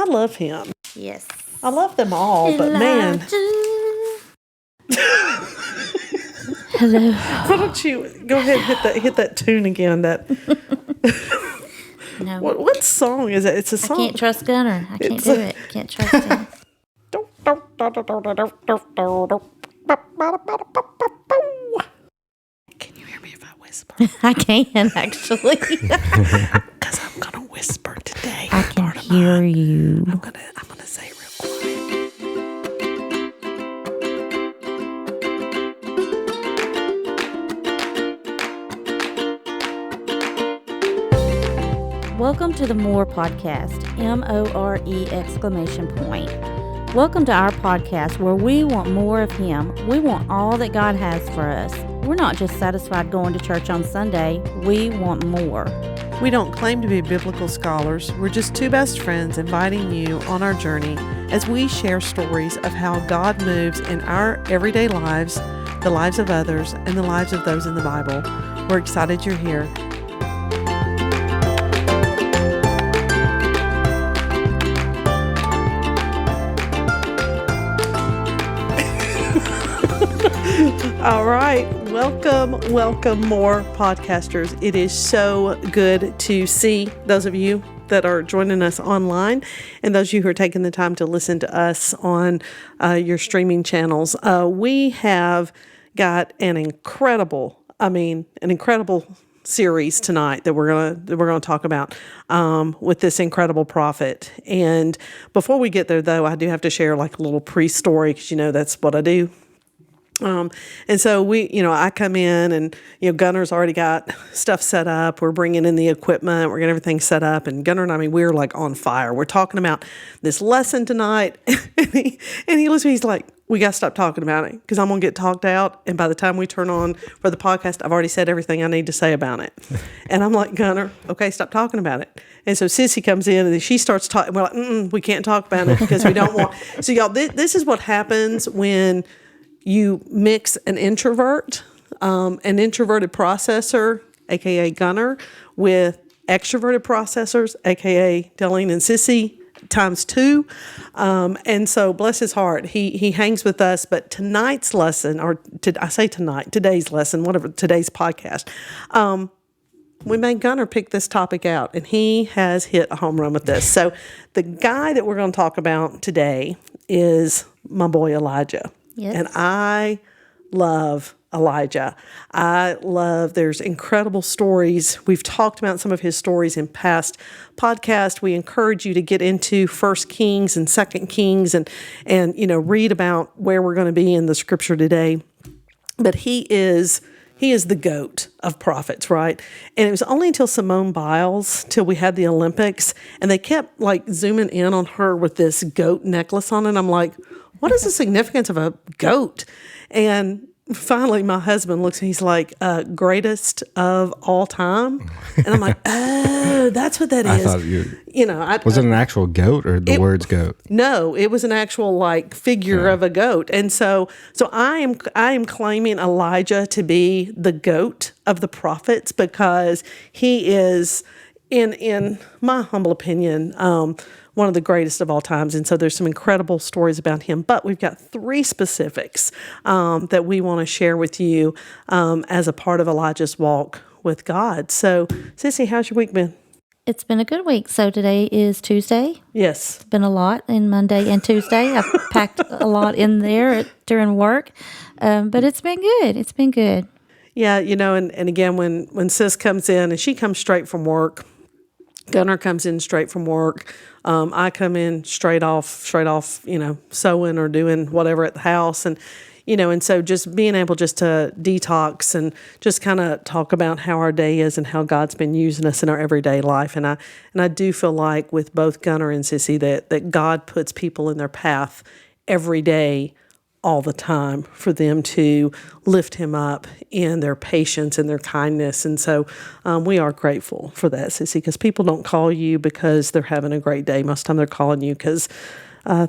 love him. Yes. I love them all, but man. Hello. Why don't you go ahead and hit that tune again? That No. what song is it? It's a song. I can't trust Gunner. I can't do it. Can't trust him. Can you hear me if I whisper? I can, actually. Because I'm going to whisper today. I can hear you. I'm gonna say it real quiet. Welcome to the More Podcast, M-O-R-E exclamation point. Welcome to our podcast where we want more of Him. We want all that God has for us. We're not just satisfied going to church on Sunday. We want more. We don't claim to be biblical scholars. We're just two best friends inviting you on our journey as we share stories of how God moves in our everyday lives, the lives of others, and the lives of those in the Bible. We're excited you're here. All right. Welcome, more podcasters. It is so good to see those of you that are joining us online and those of you who are taking the time to listen to us on your streaming channels. We have got an incredible series tonight that we're gonna talk about with this incredible prophet. And before we get there, though, I do have to share like a little pre-story because that's what I do. And so I come in and, Gunner's already got stuff set up. We're bringing in the equipment. We're getting everything set up. And Gunner and I we're like on fire. We're talking about this lesson tonight. and he looks at me, he's like, we got to stop talking about it because I'm going to get talked out. And by the time we turn on for the podcast, I've already said everything I need to say about it. And I'm like, Gunner, okay, stop talking about it. And so Sissy comes in and she starts talking. We're like, we can't talk about it because we don't want. So y'all, this is what happens when you mix an introverted processor, aka Gunner, with extroverted processors, aka Delene and Sissy, times 2. And so bless his heart, he hangs with us. But tonight's lesson, today's lesson, whatever, today's podcast, we made Gunner pick this topic out, and he has hit a home run with this. So the guy that we're going to talk about today is my boy Elijah. Yes. And I love Elijah. There's incredible stories. We've talked about some of his stories in past podcasts. We encourage you to get into 1 Kings and 2 Kings and read about where we're going to be in the scripture today. But he is the GOAT of prophets, right? And it was only until Simone Biles, till we had the Olympics, and they kept like zooming in on her with this goat necklace on it. I'm like, what is the significance of a goat? And finally, my husband looks and he's like, greatest of all time. And I'm like, oh, that's what that is. I thought was it an actual goat or the words goat? No, it was an actual like figure of a goat. And so I am claiming Elijah to be the GOAT of the prophets because he is, in my humble opinion, one of the greatest of all times. And so there's some incredible stories about him. But we've got 3 specifics that we want to share with you as a part of Elijah's walk with God. So, Sissy, how's your week been? It's been a good week. So today is Tuesday. Yes. It's been a lot in Monday and Tuesday. I've packed a lot in there during work. But it's been good. It's been good. Yeah, and again, when Sis comes in, and she comes straight from work, Gunner comes in straight from work. I come in straight off, sewing or doing whatever at the house. And, and so just being able just to detox and just kind of talk about how our day is and how God's been using us in our everyday life. And I do feel like with both Gunner and Sissy that God puts people in their path every day, all the time, for them to lift him up in their patience and their kindness. And so we are grateful for that, Sissy, because people don't call you because they're having a great day. Most of the time they're calling you because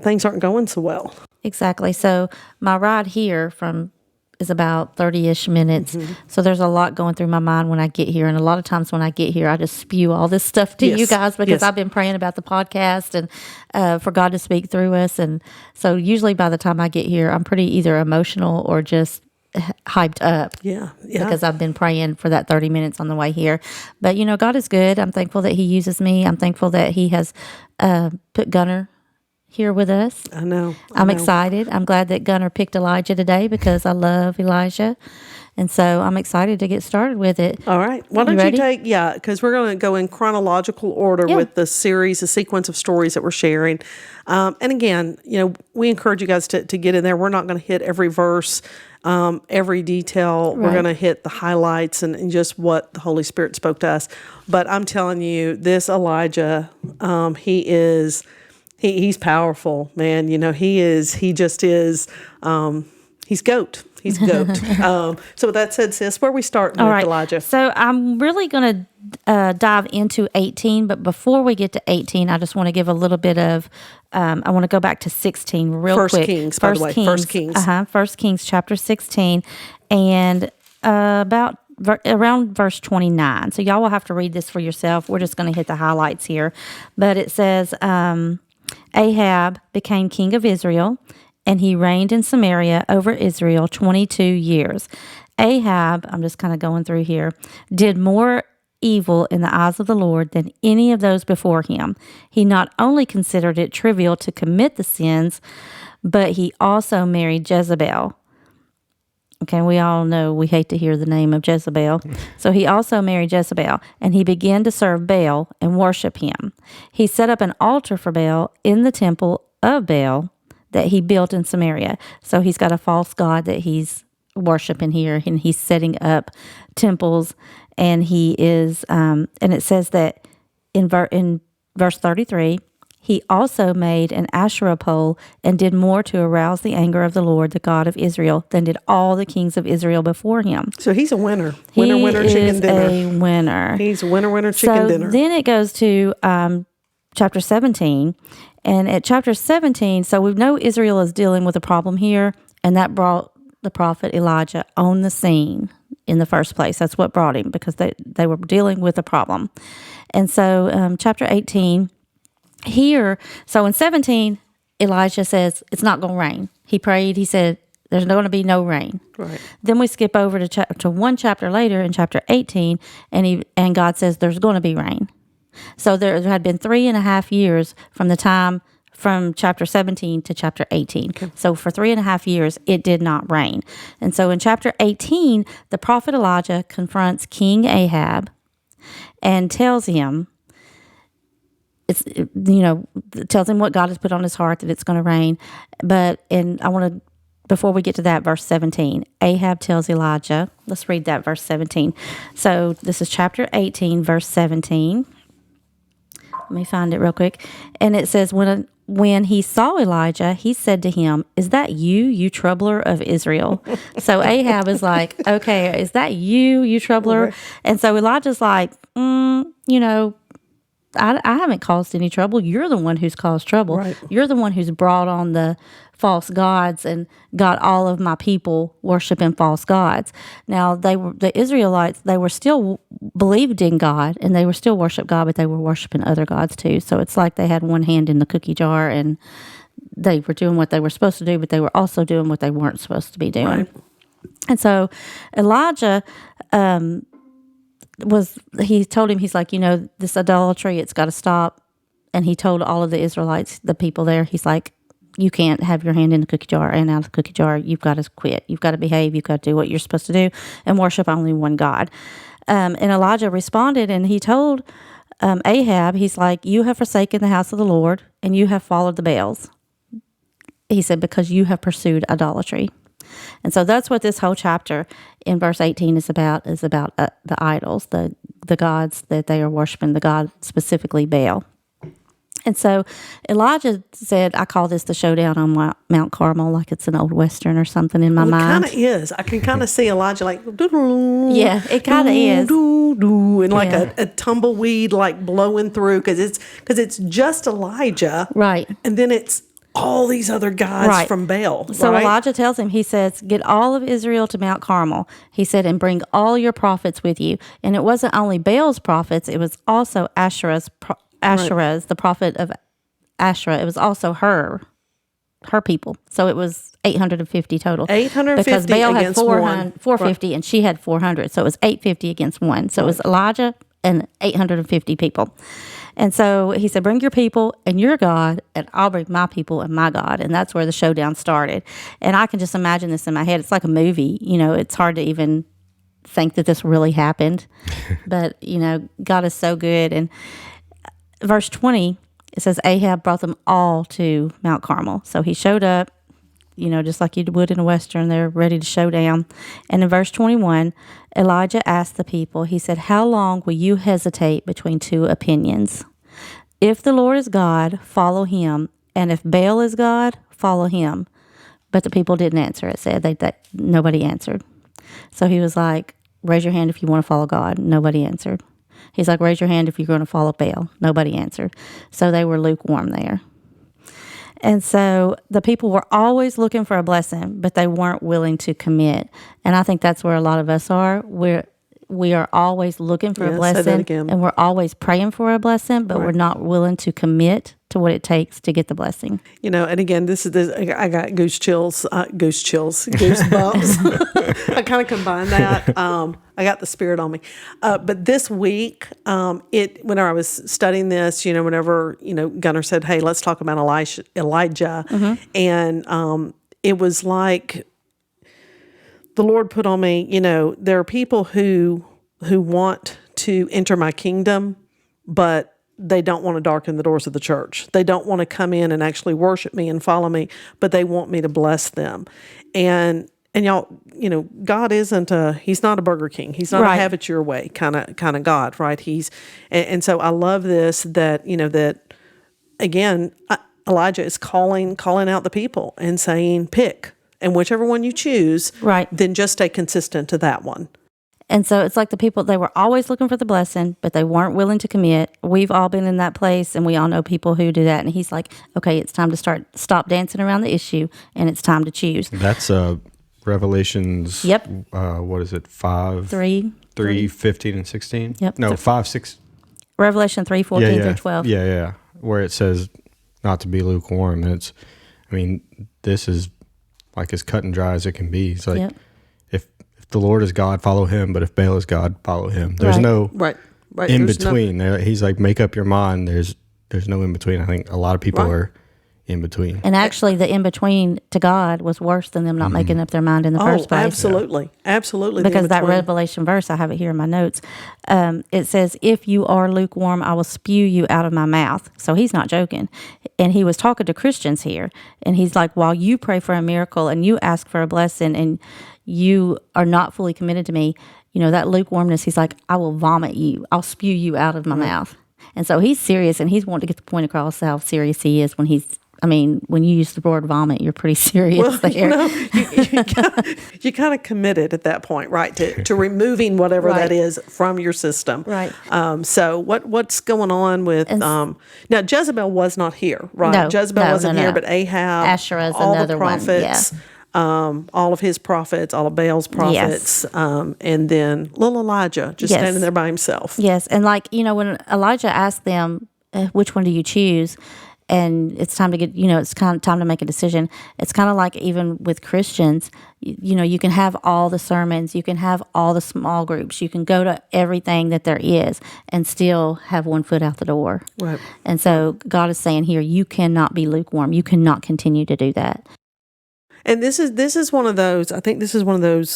things aren't going so well. Exactly. So my ride here from is about 30-ish minutes. So there's a lot going through my mind when I get here. And a lot of times when I get here, I just spew all this stuff to you guys because I've been praying about the podcast and for God to speak through us. And so usually by the time I get here, I'm pretty either emotional or just hyped up. Yeah. Because I've been praying for that 30 minutes on the way here. But, God is good. I'm thankful that he uses me. I'm thankful that he has put Gunner here with us. I know. I'm excited. I'm glad that Gunner picked Elijah today because I love Elijah. And so I'm excited to get started with it. All right. Why don't you ready? take, because we're going to go in chronological order with the series, the sequence of stories that we're sharing. And again, we encourage you guys to get in there. We're not going to hit every verse, every detail. We're going to hit the highlights and just what the Holy Spirit spoke to us. But I'm telling you, this Elijah, he's powerful, man. He just is, he's GOAT. He's GOAT. So with that said, sis, where are we starting with Elijah? So I'm really going to dive into 18, but before we get to 18, I just want to give a little bit of, I want to go back to 16 real quick. First Kings, by the way. First Kings. First Kings chapter 16, and around verse 29. So y'all will have to read this for yourself. We're just going to hit the highlights here. But it says, Ahab became king of Israel, and he reigned in Samaria over Israel 22 years. Ahab, I'm just kind of going through here, did more evil in the eyes of the Lord than any of those before him. He not only considered it trivial to commit the sins, but he also married Jezebel. Okay, we all know we hate to hear the name of Jezebel. So he also married Jezebel, and he began to serve Baal and worship him. He set up an altar for Baal in the temple of Baal that he built in Samaria. So he's got a false god that he's worshiping here, and he's setting up temples, and he is, and it says that in verse 33, he also made an Asherah pole and did more to arouse the anger of the Lord, the God of Israel, than did all the kings of Israel before him. So he's a winner. Winner, chicken dinner. He is a winner. He's a winner, chicken dinner. Then it goes to chapter 17. And at chapter 17, so we know Israel is dealing with a problem here, and that brought the prophet Elijah on the scene in the first place. That's what brought him, because they were dealing with a problem. And so chapter 18, here, so in 17, Elijah says, it's not going to rain. He prayed, he said, there's going to be no rain. Right. Then we skip over to one chapter later in chapter 18, and God says there's going to be rain. So there had been 3.5 years from chapter 17 to chapter 18. Okay. So for 3.5 years, it did not rain. And so in chapter 18, the prophet Elijah confronts King Ahab and tells him, tells him what God has put on his heart, that it's going to rain. Before we get to that, verse 17, Ahab tells Elijah, let's read that, verse 17. So this is chapter 18, verse 17. Let me find it real quick. And it says, when he saw Elijah, he said to him, is that you troubler of Israel? So Ahab is like, okay, is that you troubler? Okay. And so Elijah's like, I haven't caused any trouble. You're the one who's caused trouble. Right. You're the one who's brought on the false gods and got all of my people worshiping false gods. Now, the Israelites, they were still believed in God, and they were still worship God, but they were worshiping other gods too. So it's like they had one hand in the cookie jar, and they were doing what they were supposed to do, but they were also doing what they weren't supposed to be doing. Right. And so Elijah, he told him, he's like, this idolatry, it's got to stop. And he told all of the Israelites, the people there, he's like, you can't have your hand in the cookie jar and out of the cookie jar. You've got to quit. You've got to behave. You've got to do what you're supposed to do and worship only one God. And Elijah responded, and he told Ahab, he's like, you have forsaken the house of the Lord, and you have followed the Baals. He said, because you have pursued idolatry. And so that's what this whole chapter in verse 18 is about the idols, the gods that they are worshiping, the god specifically Baal. And so Elijah said, I call this the showdown on Mount Carmel, like it's an old Western or something in my mind. It kind of is. I can kind of see Elijah like, doo-doo, yeah, it kind of is. Doo-doo, and like a tumbleweed like blowing through, because it's just Elijah. Right. And then it's all these other guys Right. from Baal. So right? Elijah tells him, he says, get all of Israel to Mount Carmel. He said, and bring all your prophets with you. And it wasn't only Baal's prophets, it was also Asherah's, the prophet of Asherah. It was also her people. So it was 850 total. 850 because Baal had against one. 450 and she had 400. So it was 850 against one. So it was Elijah and 850 people. And so he said, bring your people and your God, and I'll bring my people and my God. And that's where the showdown started. And I can just imagine this in my head. It's like a movie. It's hard to even think that this really happened. But, God is so good. And verse 20, it says, Ahab brought them all to Mount Carmel. So he showed up, just like you would in a Western. They're ready to show down. And in verse 21, Elijah asked the people, he said, how long will you hesitate between two opinions? If the Lord is God, follow him. And if Baal is God, follow him. But the people didn't answer. It said that nobody answered. So he was like, raise your hand if you want to follow God. Nobody answered. He's like, raise your hand if you're going to follow Baal. Nobody answered. So they were lukewarm there. And so the people were always looking for a blessing, but they weren't willing to commit. And I think that's where a lot of us are. We are always looking for a blessing, and we're always praying for a blessing, but we're not willing to commit to what it takes to get the blessing. And again, I got goosebumps. I kind of combined that. I got the Spirit on me. But this week, whenever I was studying this, whenever, Gunnar said, hey, let's talk about Elijah. Mm-hmm. And it was like the Lord put on me, there are people who want to enter my kingdom, but they don't want to darken the doors of the church. They don't want to come in and actually worship me and follow me, but they want me to bless them. And y'all, God he's not a Burger King. He's not a have it your way kind of God, right? And so I love this that again, Elijah is calling out the people and saying, pick, and whichever one you choose, then just stay consistent to that one. And so it's like the people, they were always looking for the blessing, but they weren't willing to commit. We've all been in that place, and we all know people who do that. And he's like, okay, it's time to stop dancing around the issue, and it's time to choose. That's Revelations. Yep. What is it? 3, 15 and 16? Yep. No, 5, 6. Revelation 3, 14 through 12. Yeah. Where it says not to be lukewarm. And this is like as cut and dry as it can be. It's like, if the Lord is God, follow him. But if Baal is God, follow him. There's no in between. He's like, make up your mind. There's no in between. I think a lot of people are in between. And actually, the in between to God was worse than them not making up their mind in the first place. Absolutely. Absolutely. Because that Revelation verse, I have it here in my notes. It says, if you are lukewarm, I will spew you out of my mouth. So he's not joking. And he was talking to Christians here. And he's like, while you pray for a miracle and you ask for a blessing and you are not fully committed to me, that lukewarmness, he's like, I will vomit you. I'll spew you out of my mouth. And so he's serious, and he's wanting to get the point across how serious he is when when you use the word vomit, you're pretty serious there. You kind of committed at that point, right, to removing whatever that is from your system. Right. So what's going on with now Jezebel was not here, right? No, Jezebel wasn't here, but Ahab, Asherah is all another the prophets, all of his prophets, all of Baal's prophets, and then little Elijah just standing there by himself. Yes, and when Elijah asked them, which one do you choose? And it's time to get, it's kind of time to make a decision. It's kind of like even with Christians, you can have all the sermons, you can have all the small groups, you can go to everything that there is and still have one foot out the door. Right. And so God is saying here, you cannot be lukewarm. You cannot continue to do that. And this is one of those, I think this is one of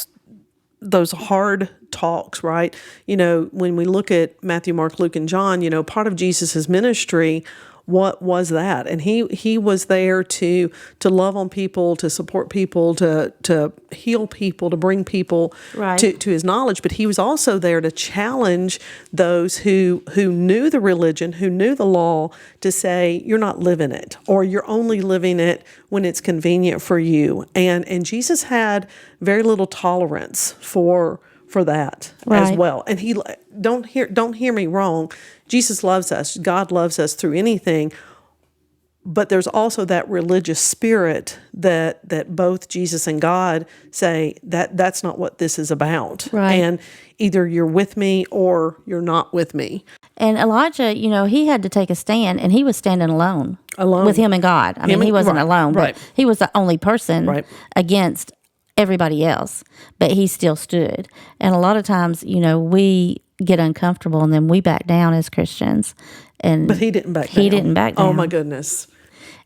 those hard talks, right? When we look at Matthew, Mark, Luke, and John, part of Jesus's ministry, what was that? And he was there to love on people, to support people, to heal people, to bring people to his knowledge. But he was also there to challenge those who knew the religion, who knew the law, to say, you're not living it, or you're only living it when it's convenient for you. And Jesus had very little tolerance for that as well. And he don't hear me wrong. Jesus loves us. God loves us through anything. but there's also that religious spirit that both Jesus and God say that that's not what this is about. Right. And either you're with me or you're not with me. And Elijah, he had to take a stand, and he was standing alone. Alone. With him and God. I mean, he wasn't right, alone, right. but he was the only person Right. against everybody else. But he still stood. And a lot of times, we get uncomfortable, and then we back down as Christians. But he didn't back down. He didn't back down. Oh, my goodness.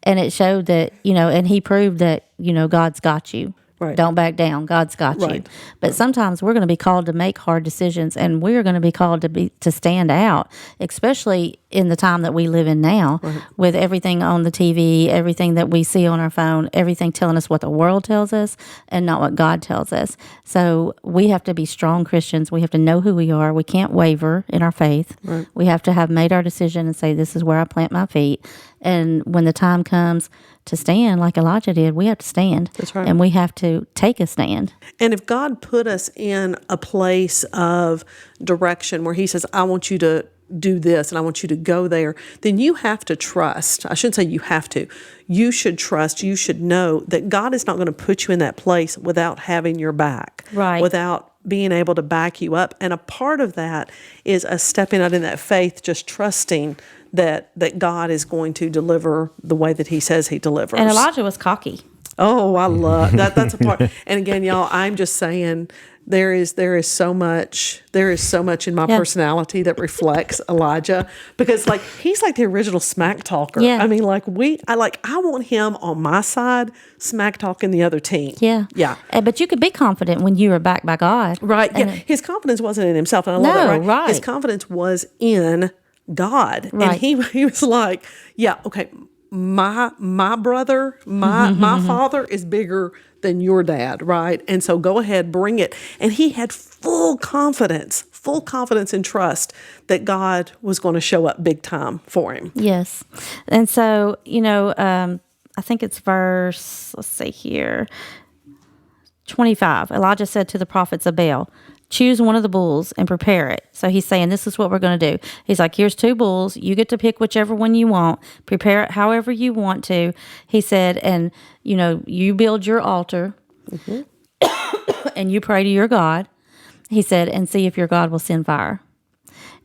And it showed that, and he proved that, God's got you. Right. Don't back down. God's got you. Right. But sometimes we're going to be called to make hard decisions, and we're going to be called to stand out, especially in the time that we live in now, with everything on the TV, everything that we see on our phone, everything telling us what the world tells us and not what God tells us. So we have to be strong Christians. We have to know who we are. We can't waver in our faith. Right. We have to have made our decision and say, this is where I plant my feet. And when the time comes to stand, like Elijah did, we have to stand. That's right. And we have to take a stand. And if God put us in a place of direction where he says, I want you to do this and I want you to go there, then you have to trust. I shouldn't say you have to. You should trust. You should know that God is not going to put you in that place without having your back. Right. Without being able to back you up. And a part of that is us stepping out in that faith, just trusting that God is going to deliver the way that he says he delivers. And Elijah was cocky. Oh, I love that. That's a part. And again, y'all, I'm just saying there is so much in my personality that reflects Elijah, because he's like the original smack talker. Yeah. I mean, I want him on my side, smack talking the other team. Yeah. Yeah. But you could be confident when you were backed by God. Right. Yeah. His confidence wasn't in himself. And I love that, right? Right. His confidence was in God. Right. And he was like, yeah, okay, my brother, my father is bigger than your dad, right? And so go ahead, bring it. And he had full confidence and trust that God was going to show up big time for him. Yes. And so, I think it's verse, let's see here, 25. Elijah said to the prophets of Baal, choose one of the bulls and prepare it. So he's saying, this is what we're going to do. He's like, here's 2 bulls. You get to pick whichever one you want. Prepare it however you want to. He said, and, you build your altar and you pray to your God. He said, and see if your God will send fire.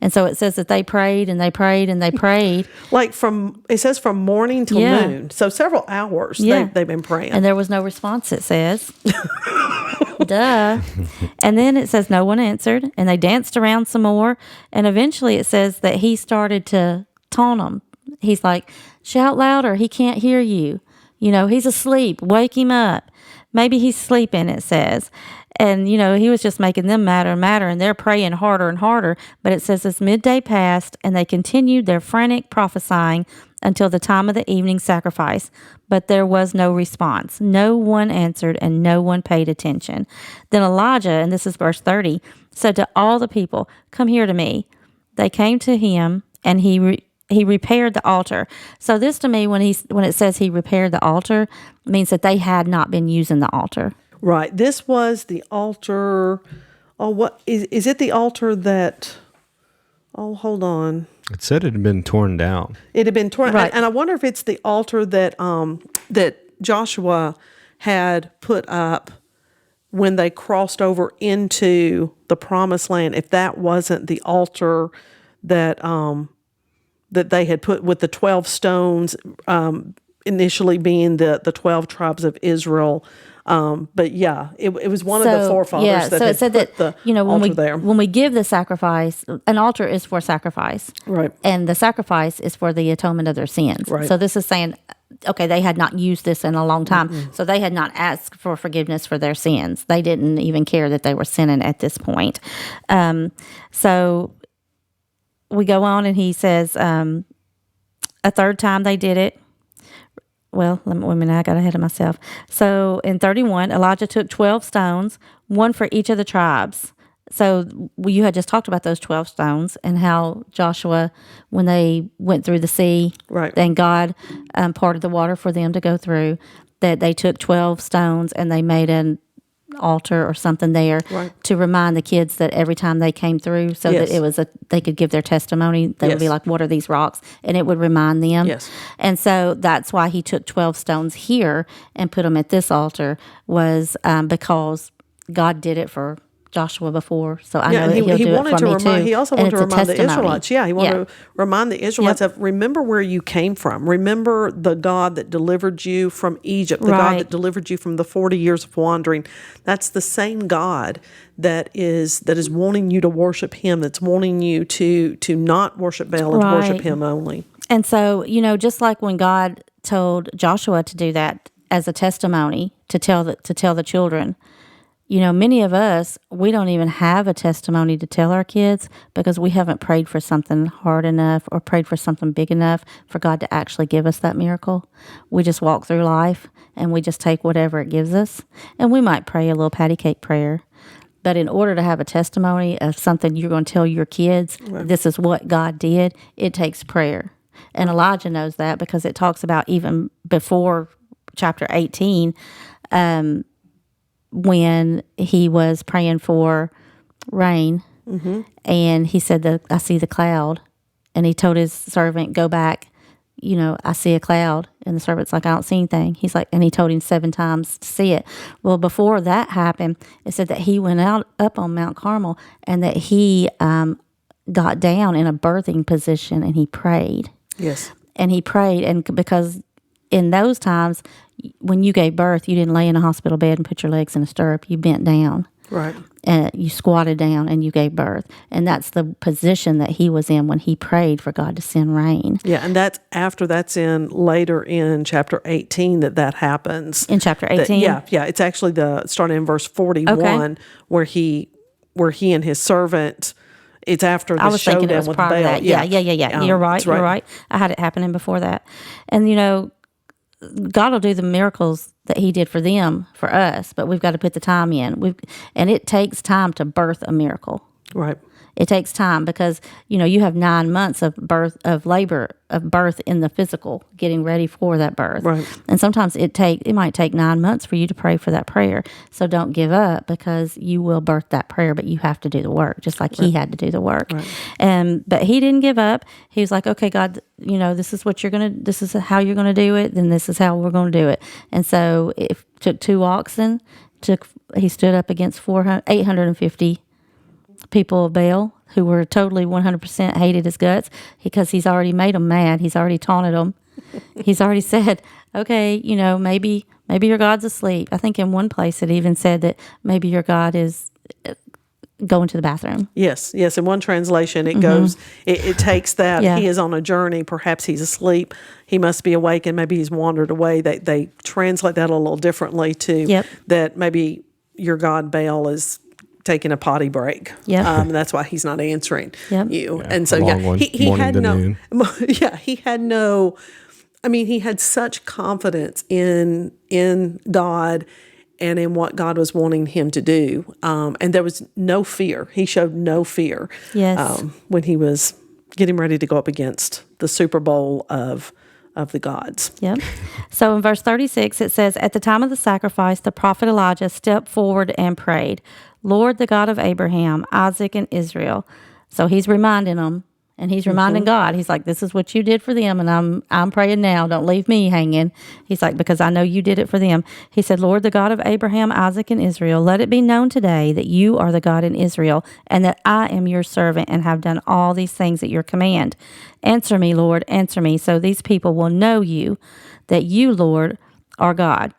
And so it says that they prayed and they prayed and they prayed. It says from morning till noon. So several hours they've been praying. And there was no response, it says. Duh. And then it says no one answered, and they danced around some more. And eventually it says that he started to taunt them. He's like, shout louder. He can't hear you. He's asleep. Wake him up. Maybe he's sleeping, it says. And, he was just making them madder and madder, and they're praying harder and harder. But it says as midday passed, and they continued their frantic prophesying until the time of the evening sacrifice. But there was no response. No one answered, and no one paid attention. Then Elijah, and this is verse 30, said to all the people, come here to me. They came to him, and he repaired the altar. So this to me, when it says he repaired the altar, means that they had not been using the altar. Right. This was the altar. Oh, what is it? The altar that? Oh, hold on. It said it had been torn down. It had been torn, right. And I wonder if it's the altar that that Joshua had put up when they crossed over into the Promised Land. If that wasn't the altar that that they had put with the 12 stones, initially being the 12 tribes of Israel. But yeah, it was one of the forefathers that had said put that, the altar there. When we give the sacrifice, an altar is for sacrifice. Right. And the sacrifice is for the atonement of their sins. Right. So this is saying, okay, they had not used this in a long time. Mm-hmm. So they had not asked for forgiveness for their sins. They didn't even care that they were sinning at this point. So we go on, and he says, a third time they did it. Well, wait a minute, I got ahead of myself. So in 31, Elijah took 12 stones, one for each of the tribes. So you had just talked about those 12 stones and how Joshua, when they went through the sea, right, and God parted the water for them to go through, that they took 12 stones and they made altar or something there Right. to remind the kids that every time they came through, so Yes. that it was they could give their testimony. They would be Yes. like, "What are these rocks?" And it would remind them. Yes. And so that's why he took 12 stones here and put them at this altar, was because God did it for Joshua before. So I know and that he'll he do wanted it for to me remind. too. He also And wanted to it's a remind the testimony. Israelites. Yeah, he wanted to remind the Israelites of remember where you came from. Remember the God that delivered you from Egypt, the God Right. that delivered you from the 40 years of wandering. That's the same God that is wanting you to worship Him. That's wanting you to not worship Baal and to worship Right. Him only. And so, just like when God told Joshua to do that as a testimony to tell the children, many of us, we don't even have a testimony to tell our kids because we haven't prayed for something hard enough or prayed for something big enough for God to actually give us that miracle. We just walk through life and we just take whatever it gives us. And we might pray a little patty cake prayer. But in order to have a testimony of something you're going to tell your kids, this is what God did, it takes prayer. And Elijah knows that because it talks about even before chapter 18, when he was praying for rain, and he said that I see the cloud, and he told his servant, go back, I see a cloud, and the servant's like, I don't see anything. He's like, and he told him 7 times to see it. Well, before that happened, it said that he went up on Mount Carmel, and that he got down in a birthing position, and he prayed. Yes. And he prayed, and because in those times, when you gave birth, you didn't lay in a hospital bed and put your legs in a stirrup. You bent down. Right. And you squatted down and you gave birth. And that's the position that he was in when he prayed for God to send rain. Yeah, and that's in later in chapter 18 that happens. In chapter 18? Yeah. It's actually starting in verse 41 where he and his servant. It's after the I was thinking it showdown was with prior to Baal. that. Yeah. You're right. That's right. You're right. I had it happening before that. And, God will do the miracles that he did for them, for us, but we've got to put the time in. And it takes time to birth a miracle. Right. It takes time because, you have 9 months of birth in the physical, getting ready for that birth. Right. And sometimes it might take 9 months for you to pray for that prayer. So don't give up because you will birth that prayer, but you have to do the work, just like he had to do the work. Right. But he didn't give up. He was like, okay, God, this is this is how you're going to do it. Then this is how we're going to do it. And so it took 2 oxen. He stood up against 850 people of Baal who were totally 100% hated his guts because he's already made them mad. He's already taunted them. He's already said, okay, maybe your God's asleep. I think in one place it even said that maybe your God is going to the bathroom. Yes. In one translation, it goes, it takes that Yeah. he is on a journey. Perhaps he's asleep. He must be awake and maybe he's wandered away. They translate that a little differently too. That maybe your God Baal is taking a potty break. That's why he's not answering you. And so, he had no, he had such confidence in God and in what God was wanting him to do. And there was no fear. He showed no fear when he was getting ready to go up against the Super Bowl of the gods. Yep. So in verse 36, it says, at the time of the sacrifice, the prophet Elijah stepped forward and prayed, Lord, the God of Abraham, Isaac, and Israel. So he's reminding them, and he's reminding God. He's like, this is what you did for them, and I'm praying now. Don't leave me hanging. He's like, because I know you did it for them. He said, Lord, the God of Abraham, Isaac, and Israel, let it be known today that you are the God in Israel, and that I am your servant and have done all these things at your command. Answer me, Lord, answer me, so these people will know you, that you, Lord, are God,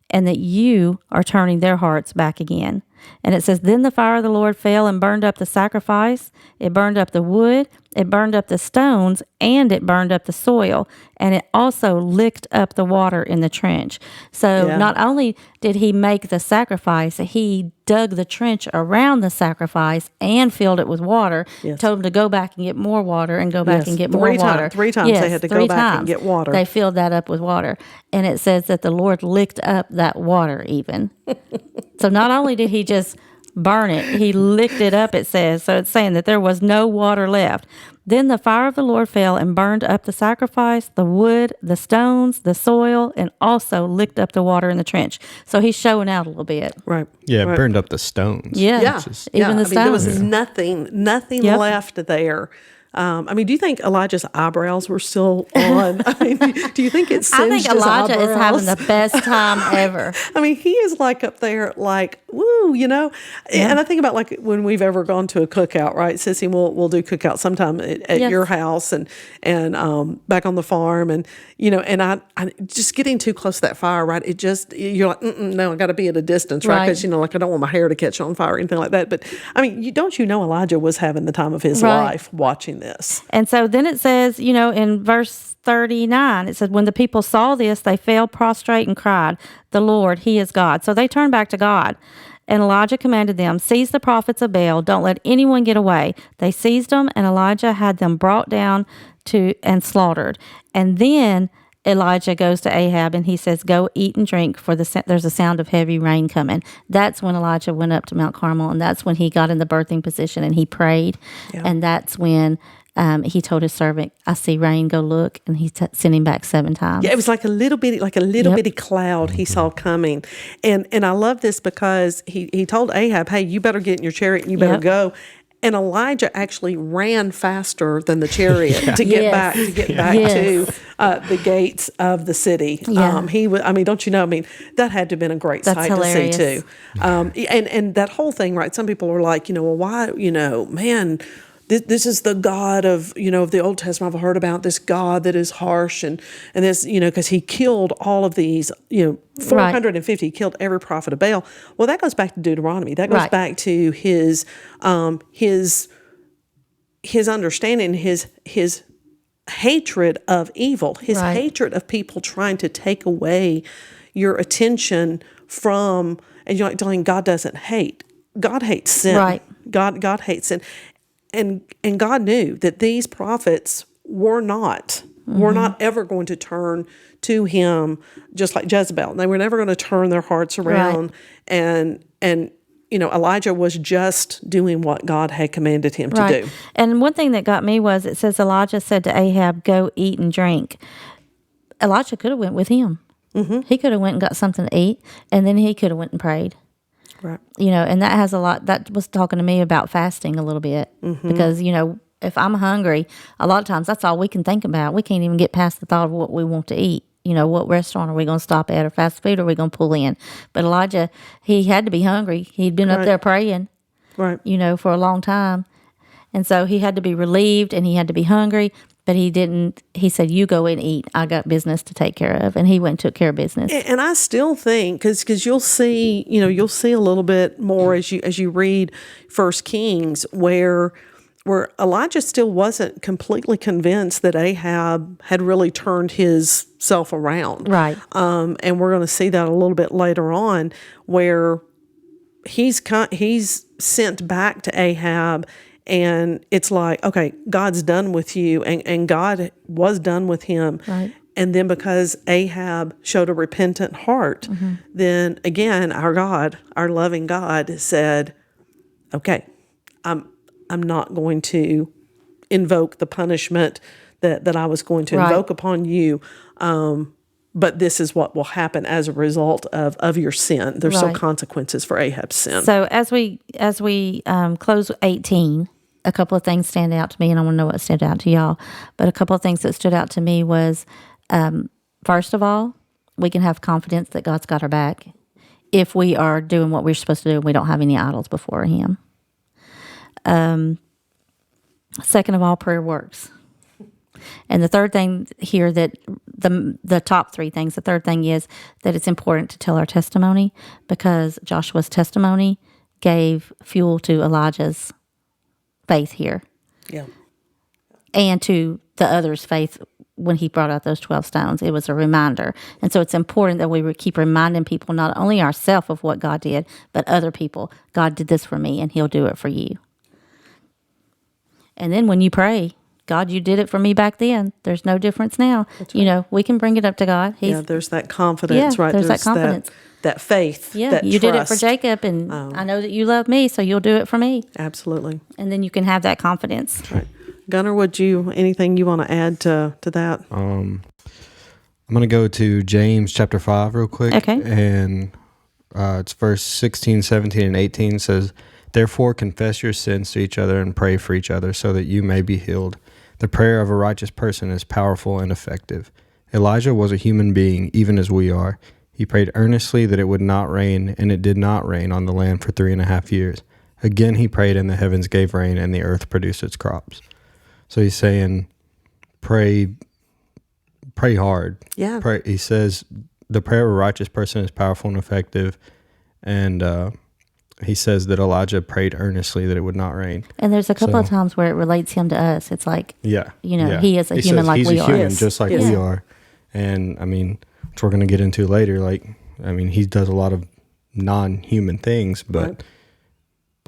and that you are turning their hearts back again. And it says, then the fire of the Lord fell and burned up the sacrifice. It burned up the wood. It burned up the stones, and it burned up the soil. And it also licked up the water in the trench. So not only did he make the sacrifice, he dug the trench around the sacrifice and filled it with water. Told him to go back and get more water and go back and get more water. 3 times they had to go back and get water. They filled that up with water. And it says that the Lord licked up that water even. So not only did he just burn it, he licked it up, it says. So it's saying that there was no water left. Then the fire of the Lord fell and burned up the sacrifice, the wood, the stones, the soil, and also licked up the water in the trench. So he's showing out a little bit. Right. Yeah, it Right. burned up the stones. Yeah. Yeah. Even the I mean, there was stones. nothing Yep. left there. I mean, do you think Elijah's eyebrows were still on? I mean, do you think it singed I think his Elijah is eyebrows? having the best time ever. I mean, he is like up there, like, woo, you know? And I think about like when we've ever gone to a cookout, right? Sissy, we'll do cookout sometime at Yes. your house and back on the farm. And, you know, and I just getting too close to that fire, right? It just, you're like, no, I got to be at a distance, right? Right. Because, you know, like I don't want my hair to catch on fire or anything like that. But I mean, don't you know Elijah was having the time of his Right. life watching this? And so then it says, you know, in verse 39, it said, when the people saw this, they fell prostrate and cried, the Lord, he is God. So they turned back to God. And Elijah commanded them, seize the prophets of Baal. Don't let anyone get away. They seized them, and Elijah had them brought down and slaughtered. And then Elijah goes to Ahab and he says, go eat and drink, for there's a sound of heavy rain coming. That's when Elijah went up to Mount Carmel, and that's when he got in the birthing position and he prayed. Yeah. And that's when he told his servant, I see rain, go look. And he sent him back 7 times. Yeah, it was like a little bitty cloud he saw coming. And I love this because he told Ahab, hey, you better get in your chariot and you better Yep. go. And Elijah actually ran faster than the chariot to get Yes. back Yes. to the gates of the city. Yeah. He was. I mean, don't you know? I mean, that had to have been a great That's sight hilarious. to see too. And that whole thing, right? Some people are like, you know, well, why? You know, man. This is the God of, you know, of the Old Testament. I've heard about this God that is harsh and this, you know, because he killed all of these, you know, 450, killed every prophet of Baal. Well, that goes back to Deuteronomy. That goes Right. back to his understanding, his hatred of evil, his Right. hatred of people trying to take away your attention from, and you're like telling God doesn't hate. God hates sin. Right. God hates sin. And God knew that these prophets were not ever going to turn to him just like Jezebel. They were never going to turn their hearts around. Right. And you know, Elijah was just doing what God had commanded him to do. And one thing that got me was it says Elijah said to Ahab, go eat and drink. Elijah could have went with him. Mm-hmm. He could have went and got something to eat, and then he could have went and prayed. Right. You know, and that has a lot, that was talking to me about fasting a little bit. Mm-hmm. Because, you know, if I'm hungry, a lot of times that's all we can think about. We can't even get past the thought of what we want to eat. You know, what restaurant are we going to stop at, or fast food are we going to pull in? But Elijah, he had to be hungry. He'd been up there praying, Right. you know, for a long time. And so he had to be relieved and he had to be hungry, but he didn't. He said, you go and eat. I got business to take care of. And he went and took care of business. And I still think, because you'll see a little bit more as you read 1 Kings, where Elijah still wasn't completely convinced that Ahab had really turned his self around. Right. And we're going to see that a little bit later on, where he's sent back to Ahab. And it's like, okay, God's done with you, and God was done with him. Right. And then because Ahab showed a repentant heart, then again, our God, our loving God, said, okay, I'm not going to invoke the punishment that I was going to invoke upon you. But this is what will happen as a result of your sin. There's still consequences for Ahab's sin. So as we close 18, a couple of things stand out to me, and I want to know what stood out to y'all. But a couple of things that stood out to me was, first of all, we can have confidence that God's got our back if we are doing what we're supposed to do and we don't have any idols before him. Second of all, prayer works. And the third thing here, that the top three things, the third thing is that it's important to tell our testimony, because Joshua's testimony gave fuel to Elijah's faith here. Yeah. And to the others' faith when he brought out those 12 stones. It was a reminder. And so it's important that we keep reminding people, not only ourselves of what God did, but other people. God did this for me, and he'll do it for you. And then when you pray, God, you did it for me back then. There's no difference now. Right. You know, we can bring it up to God. There's that confidence, right? There's that confidence. That faith. Yeah, that you trust. did it for Jacob, and I know that you love me, so you'll do it for me. Absolutely. And then you can have that confidence. Right. Gunnar, anything you want to add to that? I'm going to go to James chapter 5 real quick. Okay. And it's verse 16, 17, and 18 says, "Therefore confess your sins to each other and pray for each other so that you may be healed. The prayer of a righteous person is powerful and effective." Elijah was a human being, even as we are. He prayed earnestly that it would not rain, and it did not rain on the land for 3.5 years. Again he prayed, and the heavens gave rain, and the earth produced its crops. So he's saying, pray hard. Yeah. He says, the prayer of a righteous person is powerful and effective. And he says that Elijah prayed earnestly that it would not rain. And there's a couple of times where it relates him to us. It's like, he is a human like we are. He's a human just like we are. And, which we're going to get into later, he does a lot of non-human things, but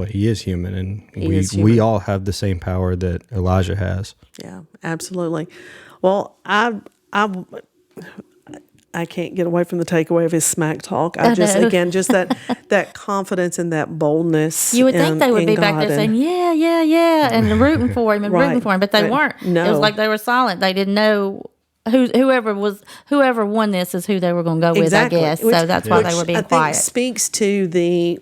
he is human, and we all have the same power that Elijah has. Yeah, absolutely. Well, I can't get away from the takeaway of his smack talk. Just that confidence and that boldness. You would think they would be back there saying, yeah, and rooting for him Right. but they weren't. No. It was like they were silent. They didn't know whoever won this is who they were going to go with, I guess. So that's why they were being quiet. Think speaks to the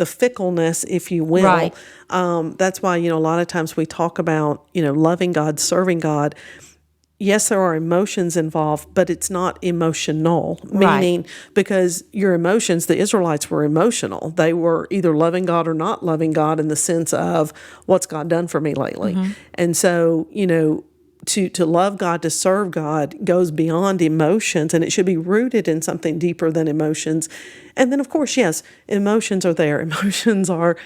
fickleness, if you will. Right. That's why, a lot of times we talk about, loving God, serving God. Yes, there are emotions involved, but it's not emotional. Right. Meaning, because your emotions, the Israelites were emotional. They were either loving God or not loving God in the sense of, what's God done for me lately? Mm-hmm. And so, to love God, to serve God goes beyond emotions, and it should be rooted in something deeper than emotions. And then, of course, yes, emotions are there. Emotions are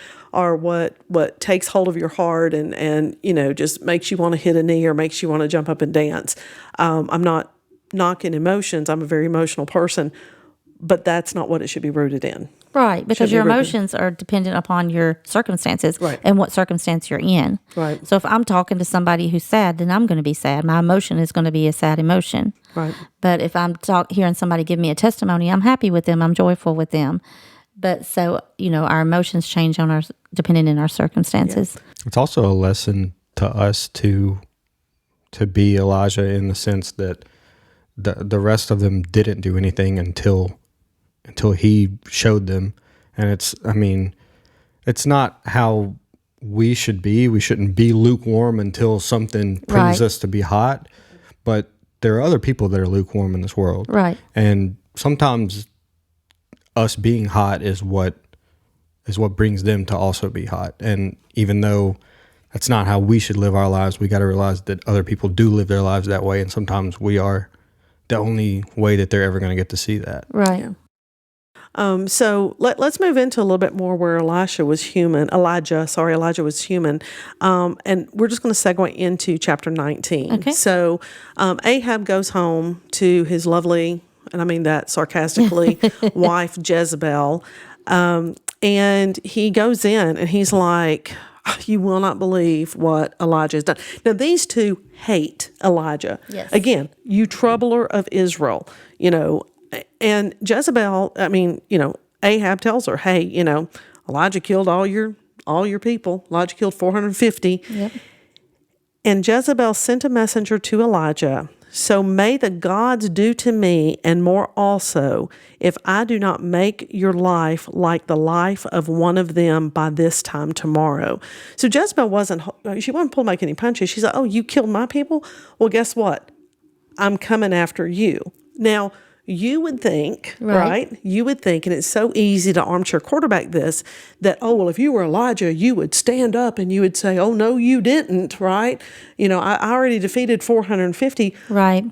what takes hold of your heart and just makes you want to hit a knee or makes you want to jump up and dance. I'm not knocking emotions. I'm a very emotional person, but that's not what it should be rooted in. Right, because your emotions are dependent upon your circumstances and what circumstance you're in. Right. So if I'm talking to somebody who's sad, then I'm going to be sad. My emotion is going to be a sad emotion. Right. But if I'm hearing somebody give me a testimony, I'm happy with them. I'm joyful with them. But so, our emotions change depending on our circumstances. Yeah. It's also a lesson to us to be Elijah in the sense that the rest of them didn't do anything until he showed them. And it's not how we should be. We shouldn't be lukewarm until something brings us to be hot. But there are other people that are lukewarm in this world. Right. And sometimes us being hot is what brings them to also be hot. And even though that's not how we should live our lives, we got to realize that other people do live their lives that way. And sometimes we are the only way that they're ever going to get to see that. Right. Yeah. So let's move into a little bit more where Elijah was human. And we're just going to segue into chapter 19. Okay. So Ahab goes home to his lovely, and I mean that sarcastically, wife Jezebel. And he goes in and he's like, "You will not believe what Elijah has done." Now, these two hate Elijah. Yes. Again, you troubler of Israel, And Jezebel, Ahab tells her, "Hey, Elijah killed all your people. Elijah killed 450." Yep. And Jezebel sent a messenger to Elijah, "So may the gods do to me and more also, if I do not make your life like the life of one of them by this time tomorrow." So Jezebel wasn't pulling back any punches. She's like, "Oh, you killed my people? Well, guess what? I'm coming after you." Now, you would think, right? You would think, and it's so easy to armchair quarterback this, that, if you were Elijah, you would stand up and you would say, "Oh, no, you didn't," right? I already defeated 450. Right.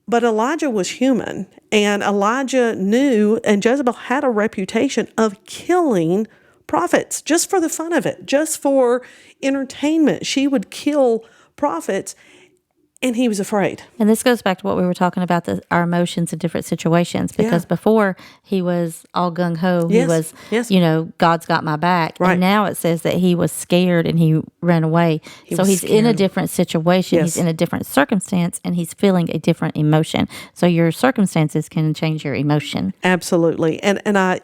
But Elijah was human, and Elijah knew, and Jezebel had a reputation of killing prophets just for the fun of it, just for entertainment. She would kill prophets. And he was afraid. And this goes back to what we were talking about, our emotions in different situations. Because before, he was all gung-ho. He was, God's got my back. Right. And now it says that he was scared and he ran away. So he's scared. In a different situation. Yes. He's in a different circumstance, and he's feeling a different emotion. So your circumstances can change your emotion. Absolutely. And I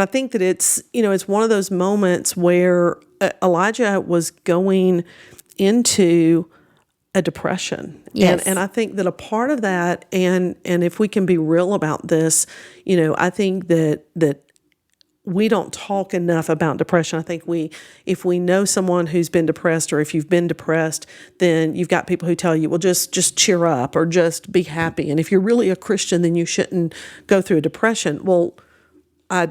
think that it's one of those moments where Elijah was going into a depression. Yes. And I think that a part of that, and if we can be real about this, I think that we don't talk enough about depression. I think if we know someone who's been depressed, or if you've been depressed, then you've got people who tell you, well, just cheer up or just be happy. And if you're really a Christian, then you shouldn't go through a depression. Well, I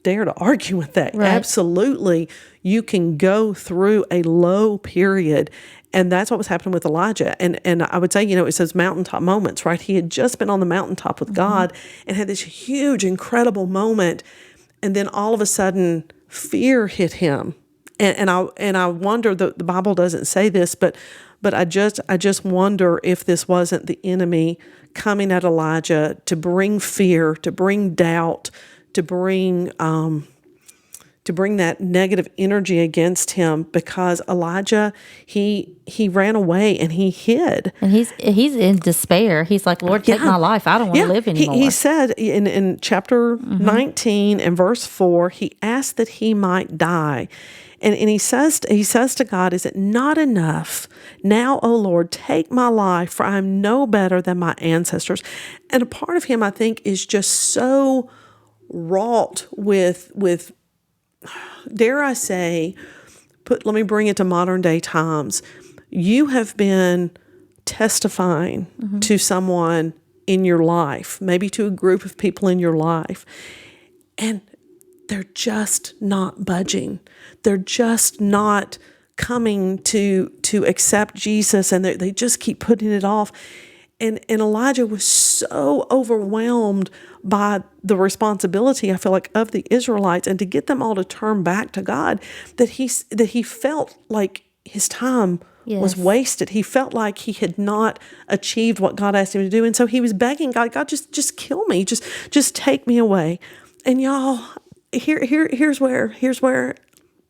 dare to argue with that. Right. Absolutely. You can go through a low period. And that's what was happening with Elijah. And I would say, it says mountaintop moments, right? He had just been on the mountaintop with God and had this huge, incredible moment. And then all of a sudden, fear hit him. And I wonder, the Bible doesn't say this, but I just wonder if this wasn't the enemy coming at Elijah to bring fear, to bring doubt, to bring that negative energy against him, because Elijah, he ran away and he hid. And he's in despair. He's like, Lord, take my life. I don't want to live anymore. He said in chapter 19 and verse 4, he asked that he might die. And he says to God, is it not enough? Now, O Lord, take my life, for I am no better than my ancestors. And a part of him, I think, is just so wrought with dare I say, let me bring it to modern day times. You have been testifying to someone in your life, maybe to a group of people in your life, and they're just not budging. They're just not coming to accept Jesus, and they just keep putting it off. And Elijah was so overwhelmed by the responsibility, I feel like, of the Israelites, and to get them all to turn back to God, that he felt like his time was wasted. He felt like he had not achieved what God asked him to do, and so he was begging God, just kill me, just take me away. And y'all, here's where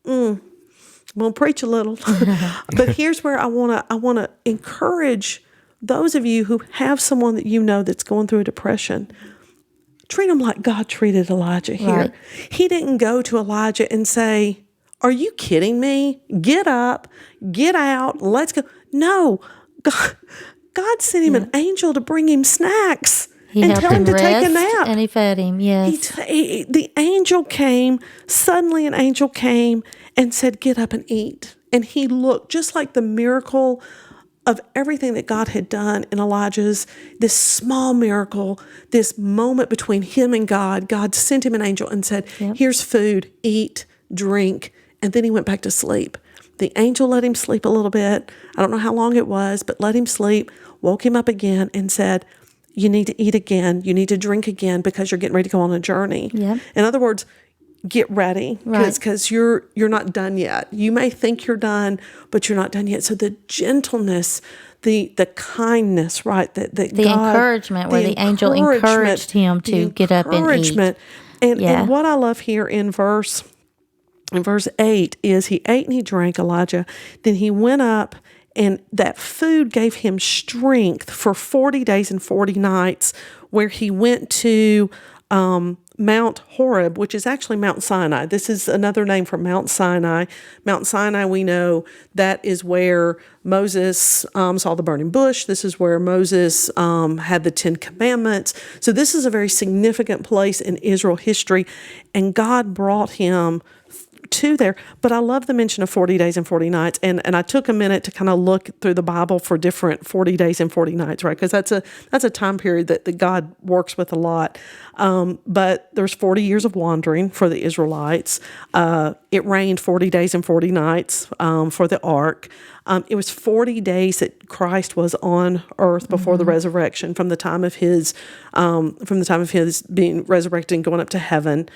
I'm gonna preach a little, but here's where I wanna encourage those of you who have someone that that's going through a depression. Treat them like God treated Elijah here. Right. He didn't go to Elijah and say, are you kidding me? Get up, get out, let's go. No, God sent him an angel to bring him snacks and tell him to take a nap. And he fed him, yes. The angel came, suddenly an angel came and said, get up and eat. And he looked just like the miracle of everything that God had done in Elijah's, this small miracle, this moment between him and God sent him an angel and said, here's food, eat, drink. And then he went back to sleep. The angel let him sleep a little bit. I don't know how long it was, but let him sleep, woke him up again and said, you need to eat again. You need to drink again because you're getting ready to go on a journey. Yep. In other words, get ready, because you're not done yet. You may think you're done, but you're not done yet. So the gentleness, the kindness, right? That the God, encouragement, where the angel encouraged him to get up and eat. And what I love here in verse 8 is he ate and he drank, Elijah. Then he went up, and that food gave him strength for 40 days and 40 nights, where he went to Mount Horeb, which is actually Mount Sinai. This is another name for Mount Sinai. Mount Sinai, we know that is where Moses saw the burning bush. This is where Moses had the 10 Commandments. So this is a very significant place in Israel history, and God brought him to there. But I love the mention of 40 days and 40 nights. And I took a minute to kind of look through the Bible for different 40 days and 40 nights, right? Because that's a time period that God works with a lot. But there's 40 years of wandering for the Israelites. It rained 40 days and 40 nights for the ark. It was 40 days that Christ was on earth before the resurrection, from the time of his being resurrected and going up to heaven.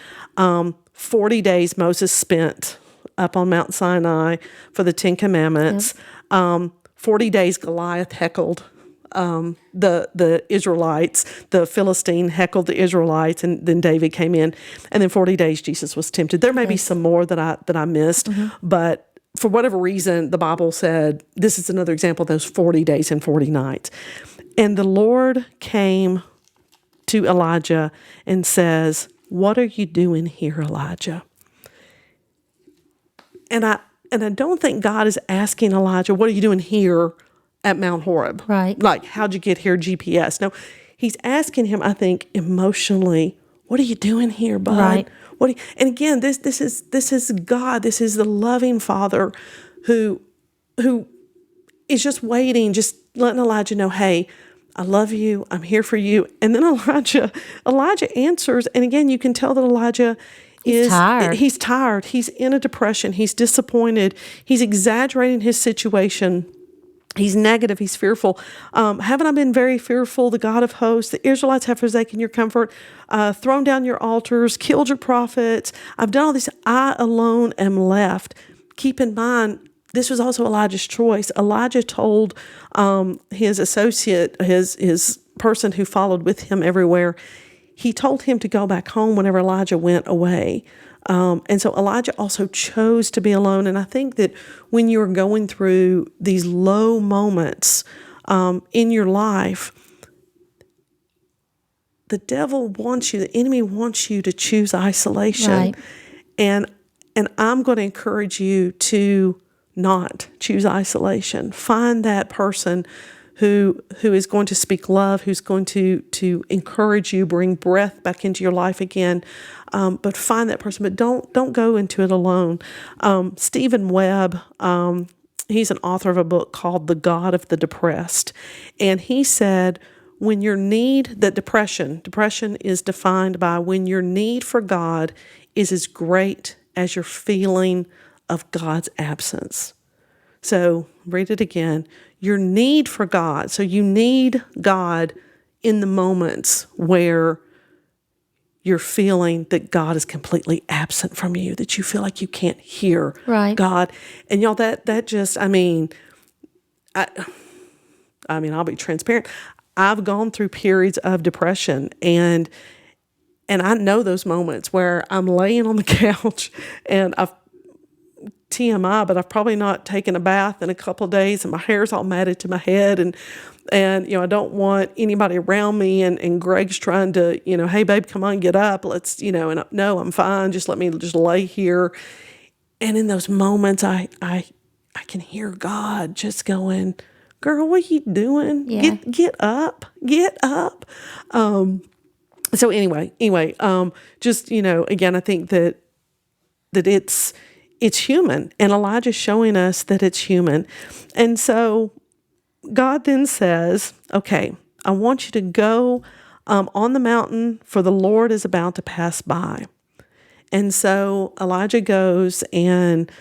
40 days Moses spent up on Mount Sinai for the 10 Commandments. 40 days Goliath heckled the Israelites. The Philistine heckled the Israelites, and then David came in. And then 40 days Jesus was tempted. There may be some more that I missed, but for whatever reason, the Bible said this is another example of those 40 days and 40 nights. And the Lord came to Elijah and says, what are you doing here, Elijah? And I don't think God is asking Elijah, what are you doing here at Mount Horeb? Right. Like, how'd you get here, GPS? No, he's asking him, I think, emotionally, what are you doing here, bud? Right. And again, this is God. This is the loving Father who is just waiting, just letting Elijah know, hey, I love you. I'm here for you. And then Elijah answers. And again, you can tell that Elijah is tired. He's tired. He's in a depression. He's disappointed. He's exaggerating his situation. He's negative. He's fearful. Haven't I been very fearful? The God of hosts, the Israelites have forsaken your comfort, thrown down your altars, killed your prophets. I've done all this. I alone am left. Keep in mind, this was also Elijah's choice. Elijah told his associate, his person who followed with him everywhere, he told him to go back home whenever Elijah went away. And so Elijah also chose to be alone. And I think that when you're going through these low moments in your life, the devil wants you, the enemy wants you to choose isolation. Right. And I'm going to encourage you to not choose isolation. Find that person who is going to speak love, who's going to encourage you, bring breath back into your life again. But find that person. But don't go into it alone. Stephen Webb, he's an author of a book called The God of the Depressed, and he said, when your need, that depression is defined by when your need for God is as great as your feeling of God's absence. So read it again. Your need for God. So you need God in the moments where you're feeling that God is completely absent from you, that you feel like you can't hear God. And y'all, that just, I mean, I'll be transparent. I've gone through periods of depression, and I know those moments where I'm laying on the couch and I've TMI, but I've probably not taken a bath in a couple of days, and my hair's all matted to my head, and I don't want anybody around me, and Greg's trying to, hey babe, come on, get up, let's, and no, I'm fine, just let me just lay here. And in those moments, I can hear God just going, girl, what are you doing? Yeah. Get up. So anyway, just, again, I think that it's human, and Elijah's showing us that it's human. And so God then says, okay, I want you to go on the mountain, for the Lord is about to pass by. And so Elijah goes, and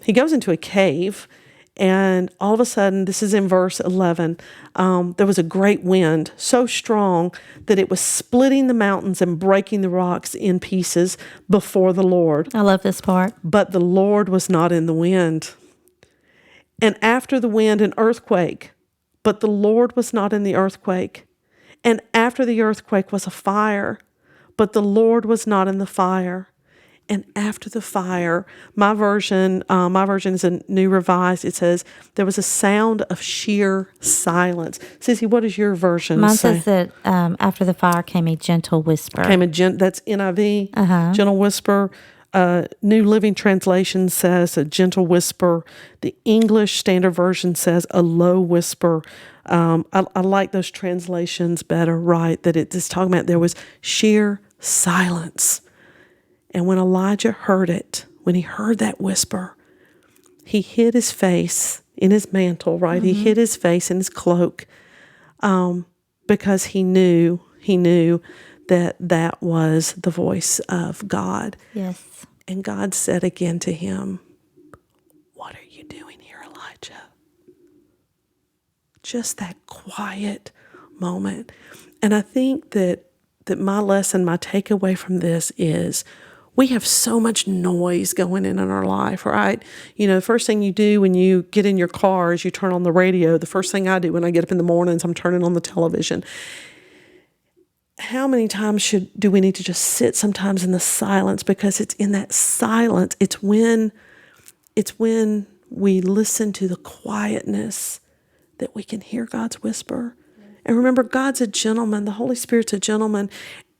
he goes into a cave, and all of a sudden, this is in verse 11, there was a great wind, so strong that it was splitting the mountains and breaking the rocks in pieces before the Lord. I love this part. But the Lord was not in the wind. And after the wind, an earthquake, but the Lord was not in the earthquake. And after the earthquake was a fire, but the Lord was not in the fire. And after the fire, my version is a New Revised. It says, there was a sound of sheer silence. Sissy, what does your version Mine say? says that after the fire came a gentle whisper. That's NIV, gentle whisper. New Living Translation says a gentle whisper. The English Standard Version says a low whisper. I like those translations better, right? That it's talking about there was sheer silence. And when Elijah heard it, when he heard that whisper, he hid his face in his mantle, right? He hid his face in his cloak because he knew that was the voice of God. Yes. And God said again to him, what are you doing here, Elijah? Just that quiet moment. And I think that my lesson, my takeaway from this is, we have so much noise going in our life, right? The first thing you do when you get in your car is you turn on the radio. The first thing I do when I get up in the mornings, I'm turning on the television. How many times do we need to just sit sometimes in the silence? Because it's in that silence, it's when we listen to the quietness that we can hear God's whisper. And remember, God's a gentleman. The Holy Spirit's a gentleman.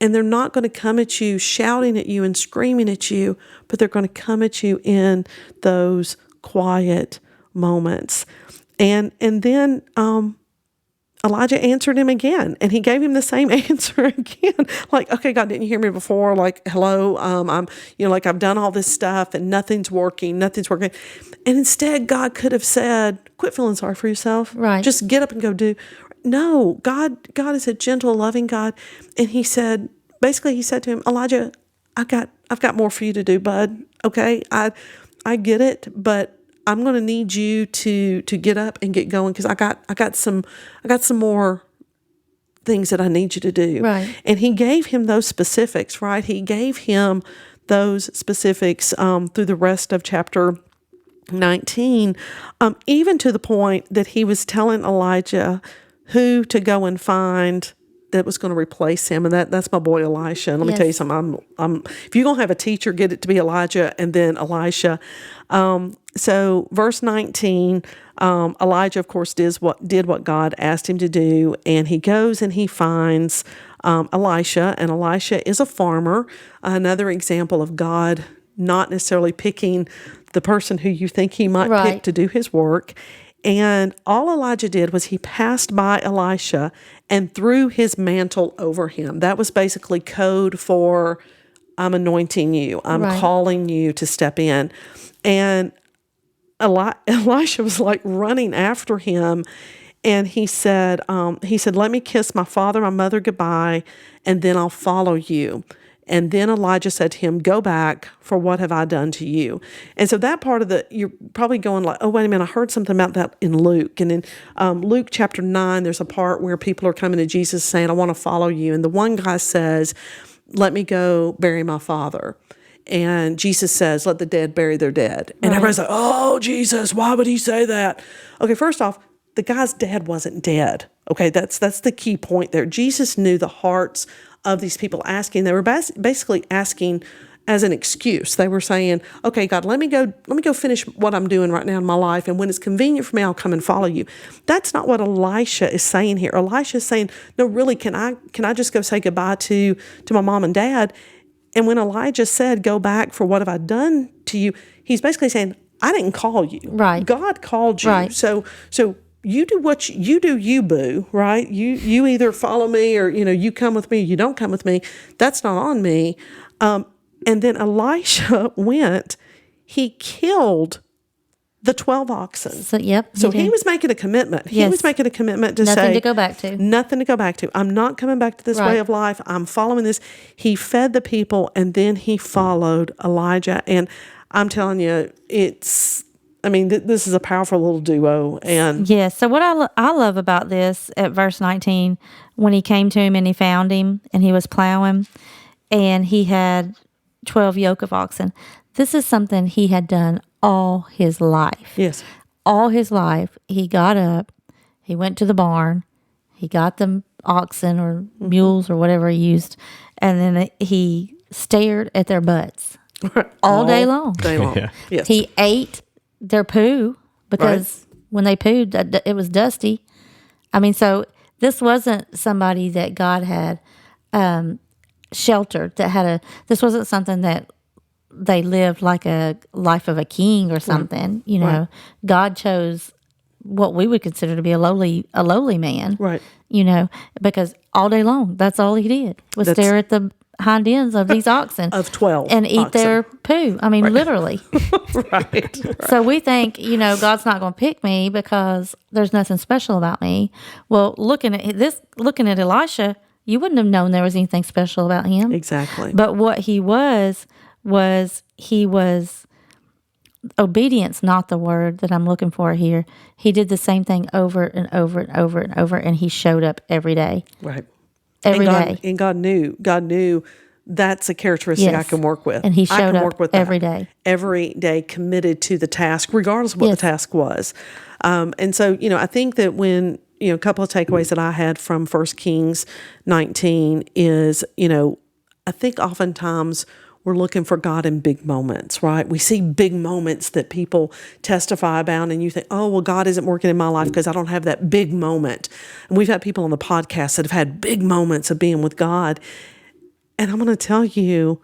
And they're not going to come at you shouting at you and screaming at you, but they're going to come at you in those quiet moments. And then Elijah answered him again, and he gave him the same answer again. Like, okay, God, didn't you hear me before? Like, hello, like I've done all this stuff and nothing's working. And instead, God could have said, quit feeling sorry for yourself. Right. Just get up and go do. No, God is a gentle, loving God. And he said to him, Elijah, I've got more for you to do, bud. Okay. I get it, but I'm going to need you to get up and get going, because I got some more things that I need you to do. Right. And he gave him those specifics, right? He gave him those specifics through the rest of chapter 19, even to the point that he was telling Elijah who to go and find that was going to replace him, and that's my boy Elisha. And let me tell you something. If you're going to have a teacher, get it to be Elijah and then Elisha. So verse 19, Elijah, of course, did what God asked him to do, and he goes and he finds Elisha, and Elisha is a farmer. Another example of God not necessarily picking the person who you think he might pick to do his work. And all Elijah did was he passed by Elisha and threw his mantle over him. That was basically code for, I'm anointing you. I'm calling you to step in. And Elisha was like running after him. And he said, let me kiss my father, my mother goodbye, and then I'll follow you. And then Elijah said to him, go back, for what have I done to you? And so that part of you're probably going like, oh, wait a minute, I heard something about that in Luke. And in Luke chapter 9, there's a part where people are coming to Jesus saying, I want to follow you. And the one guy says, let me go bury my father. And Jesus says, let the dead bury their dead. And everybody's like, oh, Jesus, why would he say that? Okay, first off, the guy's dad wasn't dead. Okay, that's the key point there. Jesus knew the hearts of these people asking. They were basically asking as an excuse. They were saying, okay, God, let me go finish what I'm doing right now in my life, and when it's convenient for me, I'll come and follow you. That's not what Elisha is saying here. Elisha is saying, no, really, can I just go say goodbye to my mom and dad? And when Elijah said, go back, for what have I done to you? He's basically saying, I didn't call you. Right. God called you. Right. So you do what you do, you boo, right? You either follow me or, you come with me, you don't come with me. That's not on me. And then Elisha went, he killed the 12 oxen. So he was making a commitment. He was making a commitment to nothing to go back to. Nothing to go back to. I'm not coming back to this way of life. I'm following this. He fed the people, and then he followed Elijah. And I'm telling you, this is a powerful little duo. And so what I love about this at verse 19, when he came to him and he found him and he was plowing and he had 12 yoke of oxen. This is something he had done all his life. Yes. All his life. He got up, he went to the barn, he got the oxen or mules or whatever he used, and then he stared at their butts all day long. Yeah. Yes. He ate their poo, because when they pooed, it was dusty. So this wasn't somebody that God had sheltered, this wasn't something that they lived like a life of a king or something. God chose what we would consider to be a lowly man. Right. Because all day long, that's all he did was stare at the hind ends of these oxen. Of 12 and eat their poo. Literally. Right. So we think, God's not going to pick me because there's nothing special about me. Well, looking at Elisha, you wouldn't have known there was anything special about him. Exactly. But what he was obedience, not the word that I'm looking for here. He did the same thing over and over and over and over, and he showed up every day. Right. Every day. And God knew that's a characteristic I can work with. And he showed up every day. Every day, committed to the task, regardless of what the task was. And so, I think that when, a couple of takeaways that I had from 1 Kings 19 is, I think oftentimes we're looking for God in big moments, right? We see big moments that people testify about, and you think, oh, well, God isn't working in my life because I don't have that big moment. And we've had people on the podcast that have had big moments of being with God. And I'm going to tell you,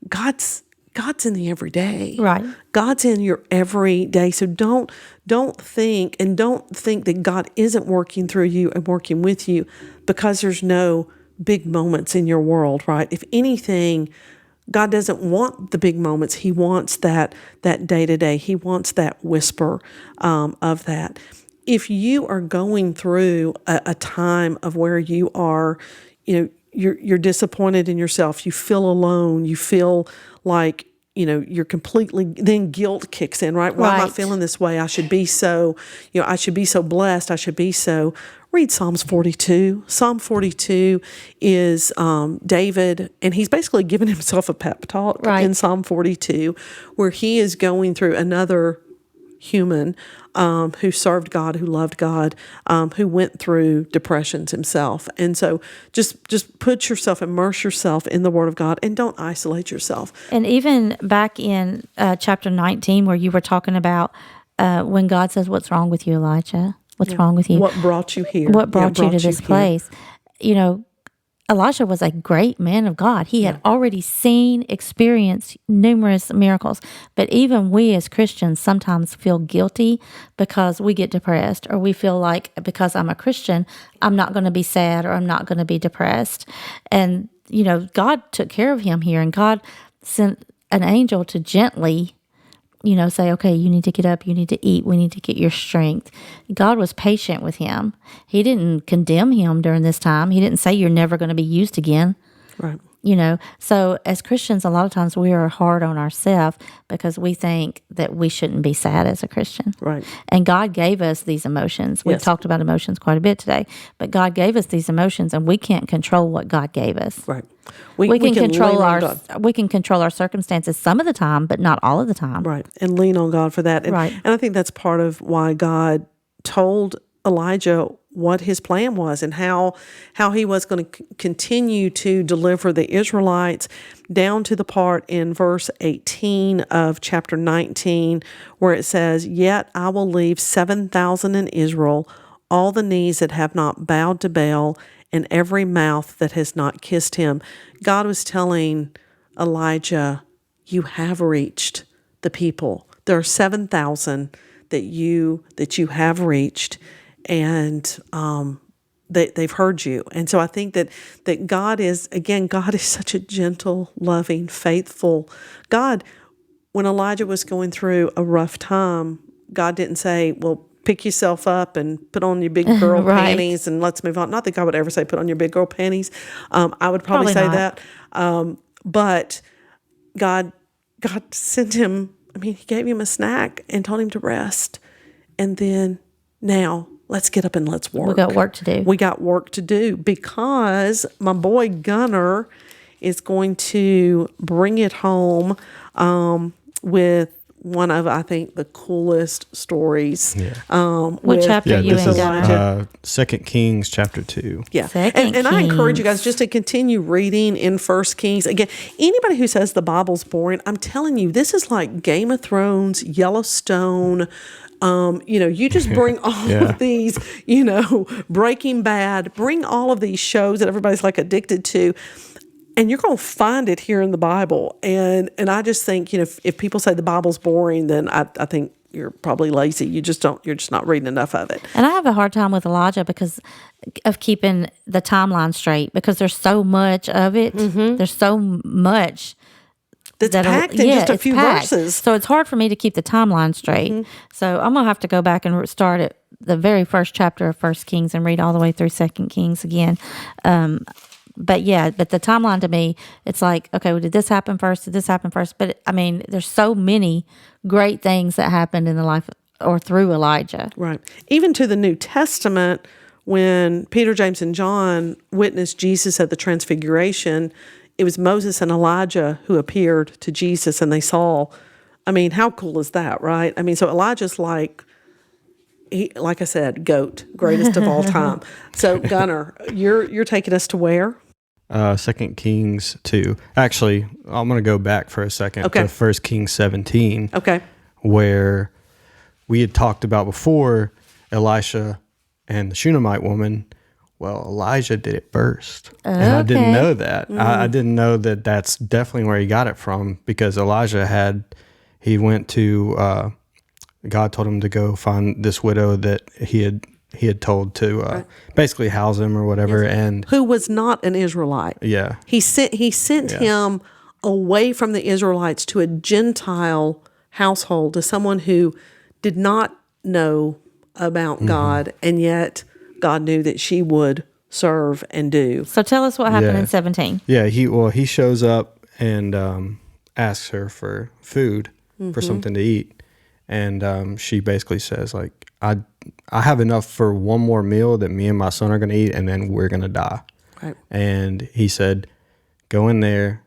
God's God's in the everyday. Right. God's in your everyday. So don't think that God isn't working through you and working with you because there's no big moments in your world, right? If anything, God doesn't want the big moments. He wants that day to day. He wants that whisper of that. If you are going through a time of where you are, you're disappointed in yourself, you feel alone, you feel like, you're completely, then guilt kicks in, right? Why am I feeling this way? I should be so blessed. I should be so. Read Psalms 42. Psalm 42 is David, and he's basically giving himself a pep talk in Psalm 42, where he is going through another human who served God, who loved God, who went through depressions himself. And so just put yourself, immerse yourself in the Word of God, and don't isolate yourself. And even back in chapter 19, where you were talking about when God says, "What's wrong with you, Elijah? What's wrong with you? What brought you here? What brought you to this place?" Elijah was a great man of God. He had already seen, experienced numerous miracles. But even we as Christians sometimes feel guilty because we get depressed, or we feel like because I'm a Christian, I'm not going to be sad, or I'm not going to be depressed. And, God took care of him here, and God sent an angel to gently say, okay, you need to get up, you need to eat, we need to get your strength. God was patient with him. He didn't condemn him during this time. He didn't say you're never going to be used again. Right. So as Christians, a lot of times we are hard on ourselves because we think that we shouldn't be sad as a Christian. Right. And God gave us these emotions. We've talked about emotions quite a bit today, but God gave us these emotions, and we can't control what God gave us. Right. We can control our circumstances some of the time, but not all of the time. Right. And lean on God for that. And, right. And I think that's part of why God told Elijah what his plan was and how he was going to continue to deliver the Israelites, down to the part in verse 18 of chapter 19 where it says, "Yet I will leave 7,000 in Israel, all the knees that have not bowed to Baal, and every mouth that has not kissed him." God was telling Elijah, you have reached the people. There are 7,000 that you have reached, and they've heard you. And so I think that God is such a gentle, loving, faithful God. When Elijah was going through a rough time, God didn't say, well, pick yourself up and put on your big girl panties and let's move on. Not that God would ever say, put on your big girl panties. I would probably say not. That. But God sent him, he gave him a snack and told him to rest. And then now let's get up and let's work. We got work to do. Because my boy Gunner is going to bring it home with one of, I think, the coolest stories. Yeah. What chapter you in, Gunner? 2 Kings chapter 2. Yeah. And I encourage you guys just to continue reading in 1 Kings. Again, anybody who says the Bible's boring, I'm telling you, this is like Game of Thrones, Yellowstone. You just bring all of these, Breaking Bad, bring all of these shows that everybody's like addicted to, and you're going to find it here in the Bible. And I just think, if people say the Bible's boring, then I think you're probably lazy. You're just not reading enough of it. And I have a hard time with Elijah because of keeping the timeline straight, because there's so much of it. Mm-hmm. There's so much that's packed in just a few verses. So it's hard for me to keep the timeline straight. Mm-hmm. So I'm going to have to go back and start at the very first chapter of 1 Kings and read all the way through 2 Kings again. But the timeline to me, it's like, okay, well, did this happen first? Did this happen first? But there's so many great things that happened in the life or through Elijah. Right. Even to the New Testament, when Peter, James, and John witnessed Jesus at the Transfiguration, it was Moses and Elijah who appeared to Jesus, and they saw. How cool is that, right? So Elijah's like I said, GOAT, greatest of all time. So Gunnar, you're taking us to where? 2 Kings 2. Actually, I'm going to go back for a second to 1 Kings 17. Okay. Where we had talked about before, Elisha and the Shunammite woman well, Elijah did it first. And I didn't know that. I didn't know that that's definitely where he got it from, because Elijah he went to, God told him to go find this widow that he had told to basically house him or whatever. Yes. And who was not an Israelite. yeah, He sent him away from the Israelites to a Gentile household, to someone who did not know about God, and yet God knew that she would serve and do. So tell us what happened in 17. Yeah, he shows up and asks her for food, for something to eat, and she basically says, like, I have enough for one more meal that me and my son are going to eat, and then we're going to die. Right. And he said, go in there,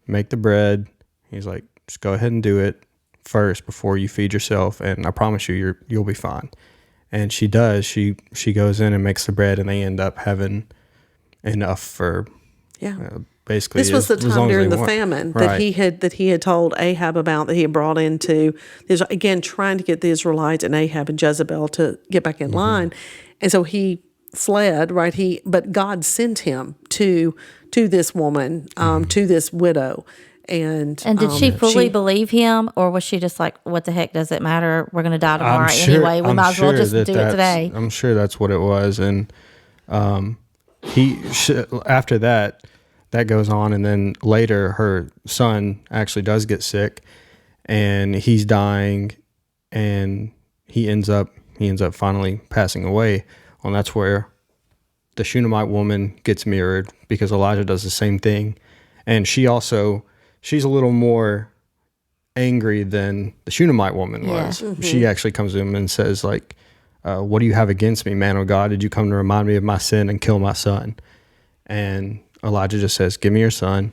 make the bread. He's like, just go ahead and do it first before you feed yourself, and I promise you'll be fine. And she does. She goes in and makes the bread, and they end up having enough for basically. This was the time during the famine that he had told Ahab about, that he had brought into Israel, again trying to get the Israelites and Ahab and Jezebel to get back in line, and so he fled. Right, but God sent him to this woman, to this widow. And did she fully believe him, or was she just like, what the heck does it matter? We're going to die tomorrow anyway. We might as well just do it today. I'm sure that's what it was. And after that goes on, and then later her son actually does get sick, and he's dying, and he ends up finally passing away. And that's where the Shunammite woman gets mirrored, because Elijah does the same thing, and she's a little more angry than the Shunammite woman was. She actually comes to him and says, like, what do you have against me, man of God? Did you come to remind me of my sin and kill my son? And Elijah just says, give me your son.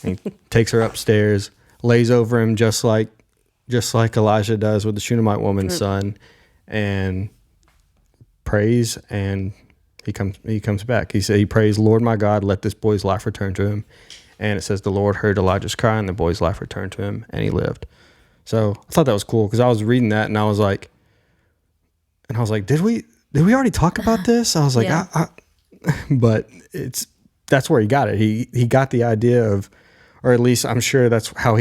And he takes her upstairs, lays over him just like Elijah does with the Shunammite woman's son, and prays, and he comes back. He prays, Lord my God, let this boy's life return to him. And it says the Lord heard Elijah's cry, and the boy's life returned to him, and he lived. So I thought that was cool, because I was reading that, and I was like, did we already talk about this? I was like, but that's where he got it. He got the idea of, or at least I'm sure that's how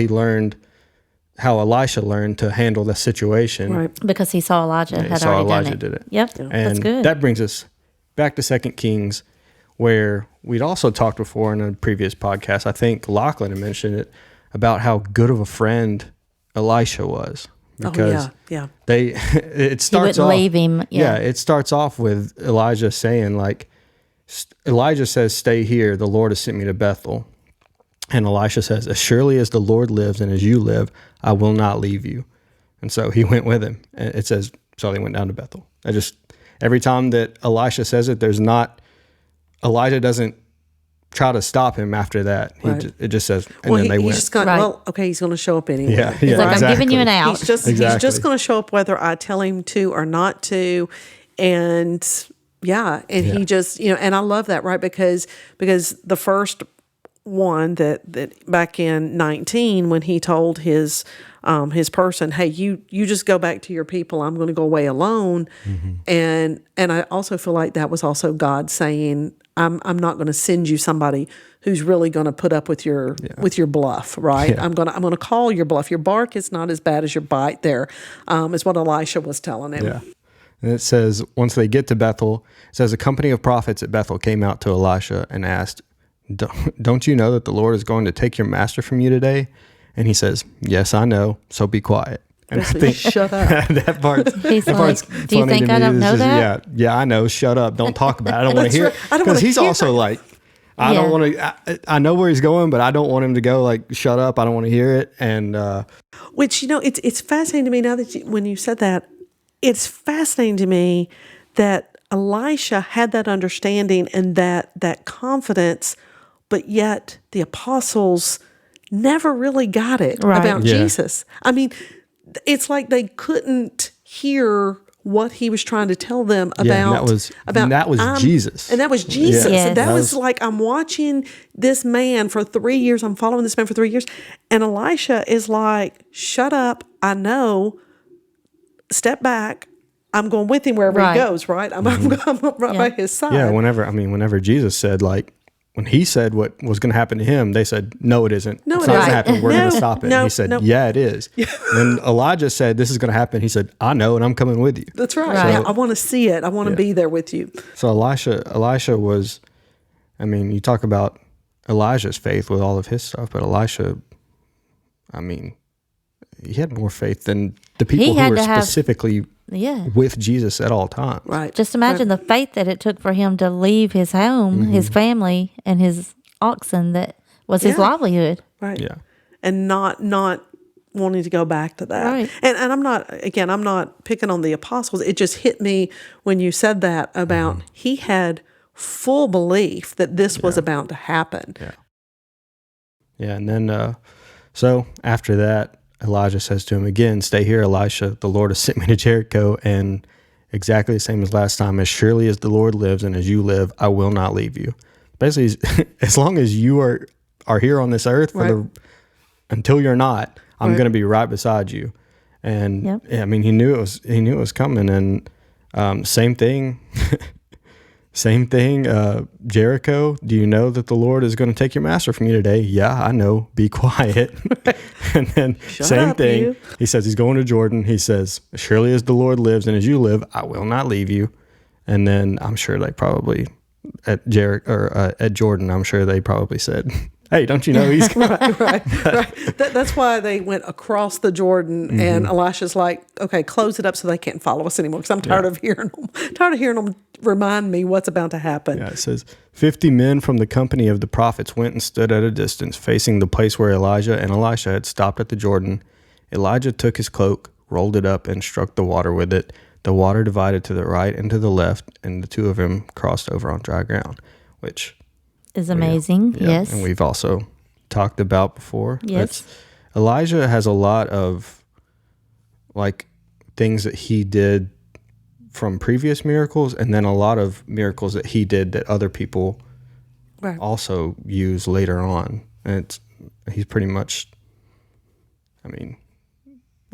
how Elisha learned to handle the situation. Right. Because he saw Elijah had already done it. Did it. Yep, And that's good. That brings us back to 2 Kings, where we'd also talked before in a previous podcast. I think Lachlan had mentioned it, about how good of a friend Elisha was. Because it starts off, leave him. Yeah. It starts off with Elijah saying, like, Elijah says, stay here. The Lord has sent me to Bethel. And Elisha says, as surely as the Lord lives and as you live, I will not leave you. And so he went with him. And it says, so they went down to Bethel. Every time that Elisha says it, Elijah doesn't try to stop him after that. It just says, and then they went. Just well, okay, he's going to show up anyway. Yeah, he's like, exactly. I'm giving you an out. He's just going to show up whether I tell him to or not to. And he just, and I love that, right? Because the first one that back in 19, when he told his person, hey, you just go back to your people, I'm going to go away alone. And I also feel like that was also God saying, I'm not going to send you somebody who's really going to put up with your bluff, right? I'm going to call your bluff. Your bark is not as bad as your bite there, is what Elisha was telling him. Yeah. And it says, once they get to Bethel, it says, a company of prophets at Bethel came out to Elisha and asked, don't you know that the Lord is going to take your master from you today? And he says, yes, I know, so be quiet. And I think, shut up. that part's do you think I don't know that? Yeah, I know. Shut up. Don't talk about it. I don't want to hear it. Because he's also like, I don't want to, I know where he's going, but I don't want him to go like, shut up. I don't want to hear it. And, which, it's fascinating to me now that when you said that, it's fascinating to me that Elisha had that understanding and that confidence, but yet the apostles never really got it about Jesus. I mean, it's like they couldn't hear what he was trying to tell them about. And that was Jesus. And that was Jesus. Yes. And that was like, I'm watching this man for 3 years. I'm following this man for 3 years. And Elisha is like, shut up. I know. Step back. I'm going with him wherever Right. he goes, right? I'm right by his side. Yeah, whenever Jesus said, like, when he said what was going to happen to him, they said, no, it isn't. No, it's it not going isn't. to happen. We're No, going to stop it. no, And he said, no. yeah, it is. Then Elijah said, this is going to happen. He said, I know, and I'm coming with you. That's right. Right. Yeah, I want to see it. I want to be there with you. So Elisha was, I mean, you talk about Elijah's faith with all of his stuff, but Elisha, I mean, he had more faith than the people He who had were to have- specifically Yeah. with Jesus at all times. Right. Just imagine the faith that it took for him to leave his home, his family, and his oxen that was his Yeah. livelihood. Right. Yeah. And not wanting to go back to that. Right. And I'm not picking on the apostles. It just hit me when you said that about he had full belief that this was about to happen. Yeah. Yeah. And then, so after that, Elijah says to him again, stay here, Elisha. The Lord has sent me to Jericho, and exactly the same as last time, as surely as the Lord lives and as you live, I will not leave you. Basically, as long as you are here on this earth until you're not, I'm going to be right beside you. And Yep. yeah, I mean, he knew it was coming. And same thing, Jericho. Do you know that the Lord is going to take your master from you today? Yeah, I know. Be quiet. And then same up, thing. you. He says he's going to Jordan. He says, surely as the Lord lives and as you live, I will not leave you. And then I'm sure they probably at Jordan, I'm sure they probably said, hey, don't you know he's right. That's why they went across the Jordan, and Elisha's like, okay, close it up so they can't follow us anymore, because I'm tired of hearing them remind me what's about to happen. Yeah, it says 50 men from the company of the prophets went and stood at a distance, facing the place where Elijah and Elisha had stopped at the Jordan. Elijah took his cloak, rolled it up, and struck the water with it. The water divided to the right and to the left, and the two of them crossed over on dry ground, which Is amazing. yeah, Yes. and we've also talked about before. Yes. Elijah has a lot of like things that he did from previous miracles, and then a lot of miracles that he did that other people Right. also use later on. And he's pretty much, I mean,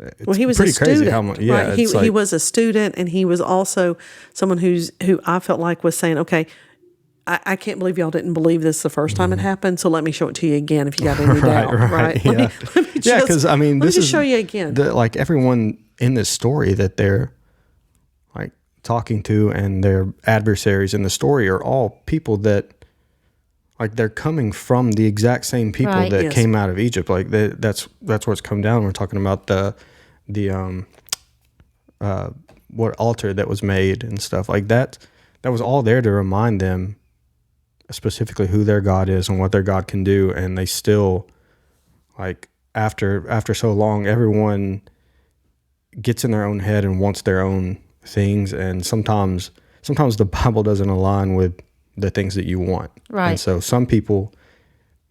it's Well, he was pretty a student. crazy how much. Yeah, right. it's He like, was a student, and he was also someone who I felt like was saying, okay, I can't believe y'all didn't believe this the first time it happened, so let me show it to you again if you got any doubt. Right. Yeah, yeah, because I mean, let me this just is show you again. like everyone in this story that they're like talking to and their adversaries in the story are all people that like they're coming from the exact same people Right. that Yes. came out of Egypt. Like that's what's come down. We're talking about the what altar that was made and stuff like that. That was all there to remind them specifically who their God is and what their God can do. And they still, like, after so long, everyone gets in their own head and wants their own things. And sometimes the Bible doesn't align with the things that you want. Right. And so some people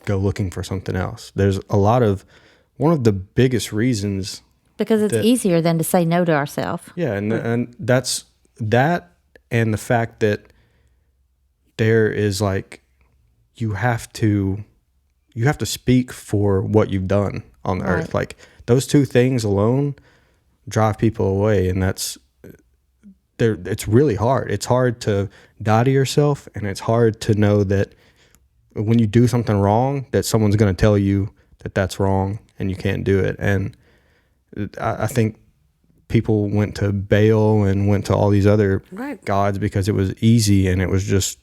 go looking for something else. There's one of the biggest reasons. Because it's easier than to say no to ourselves. Yeah. And that's that. And the fact that there is like, you have to speak for what you've done on the Right. earth. Like those two things alone drive people away. And it's really hard. It's hard to die to yourself. And it's hard to know that when you do something wrong, that someone's going to tell you that that's wrong and you can't do it. And I think people went to Baal and went to all these other Right. gods because it was easy and it was just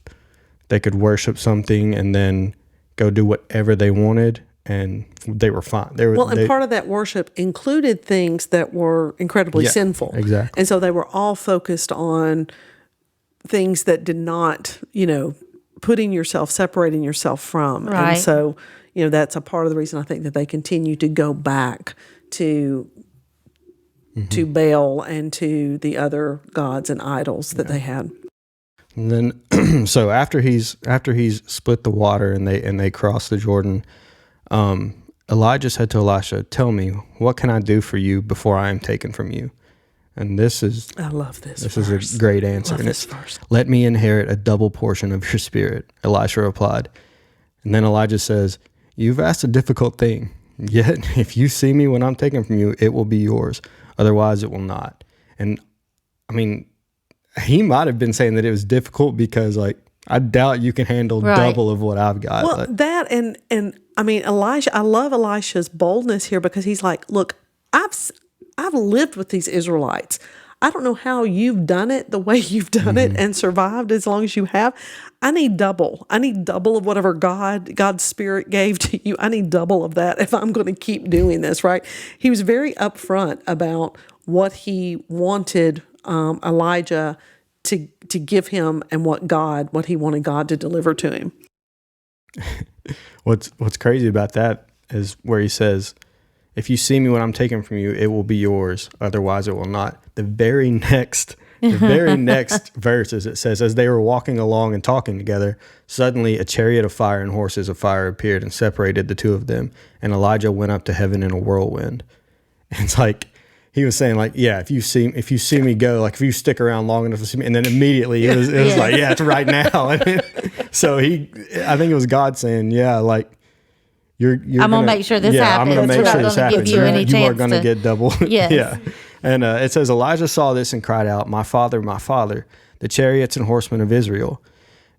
they could worship something and then go do whatever they wanted and they were fine. And part of that worship included things that were incredibly Yeah, sinful. exactly. And so they were all focused on things that did not, separating yourself from. Right. And so, that's a part of the reason I think that they continue to go back to Baal and to the other gods and idols that they had. And then, so after he's split the water and they crossed the Jordan, Elijah said to Elisha, "Tell me, what can I do for you before I am taken from you?" And this is I love this. this verse. is a great answer. Love And this it's, verse. "Let me inherit a double portion of your spirit," Elisha replied. And then Elijah says, "You've asked a difficult thing. Yet if you see me when I'm taken from you, it will be yours. Otherwise, it will not." And I mean, he might have been saying that it was difficult because, like, I doubt you can handle double of what I've got. Well, Like, that and I mean, Elijah, I love Elisha's boldness here because he's like, look, I've lived with these Israelites. I don't know how you've done it the way you've done it and survived as long as you have. I need double. I need double of whatever God's Spirit gave to you. I need double of that if I'm going to keep doing this, right? He was very upfront about what he wanted Elijah to give him and what he wanted God to deliver to him. what's crazy about that is where he says, if you see me when I'm taken from you, it will be yours. Otherwise, it will not. The very next verse is it says, as they were walking along and talking together, suddenly a chariot of fire and horses of fire appeared and separated the two of them. And Elijah went up to heaven in a whirlwind. And it's like, he was saying, like, yeah, if you see me go, like, if you stick around long enough to see me, and then immediately it was like, yeah, it's right now. And so I think it was God saying, yeah, like, you're I'm gonna make sure this happens. I'm gonna make sure this happens. You are gonna get double. Yes. Yeah. And it says, Elijah saw this and cried out, my father, the chariots and horsemen of Israel.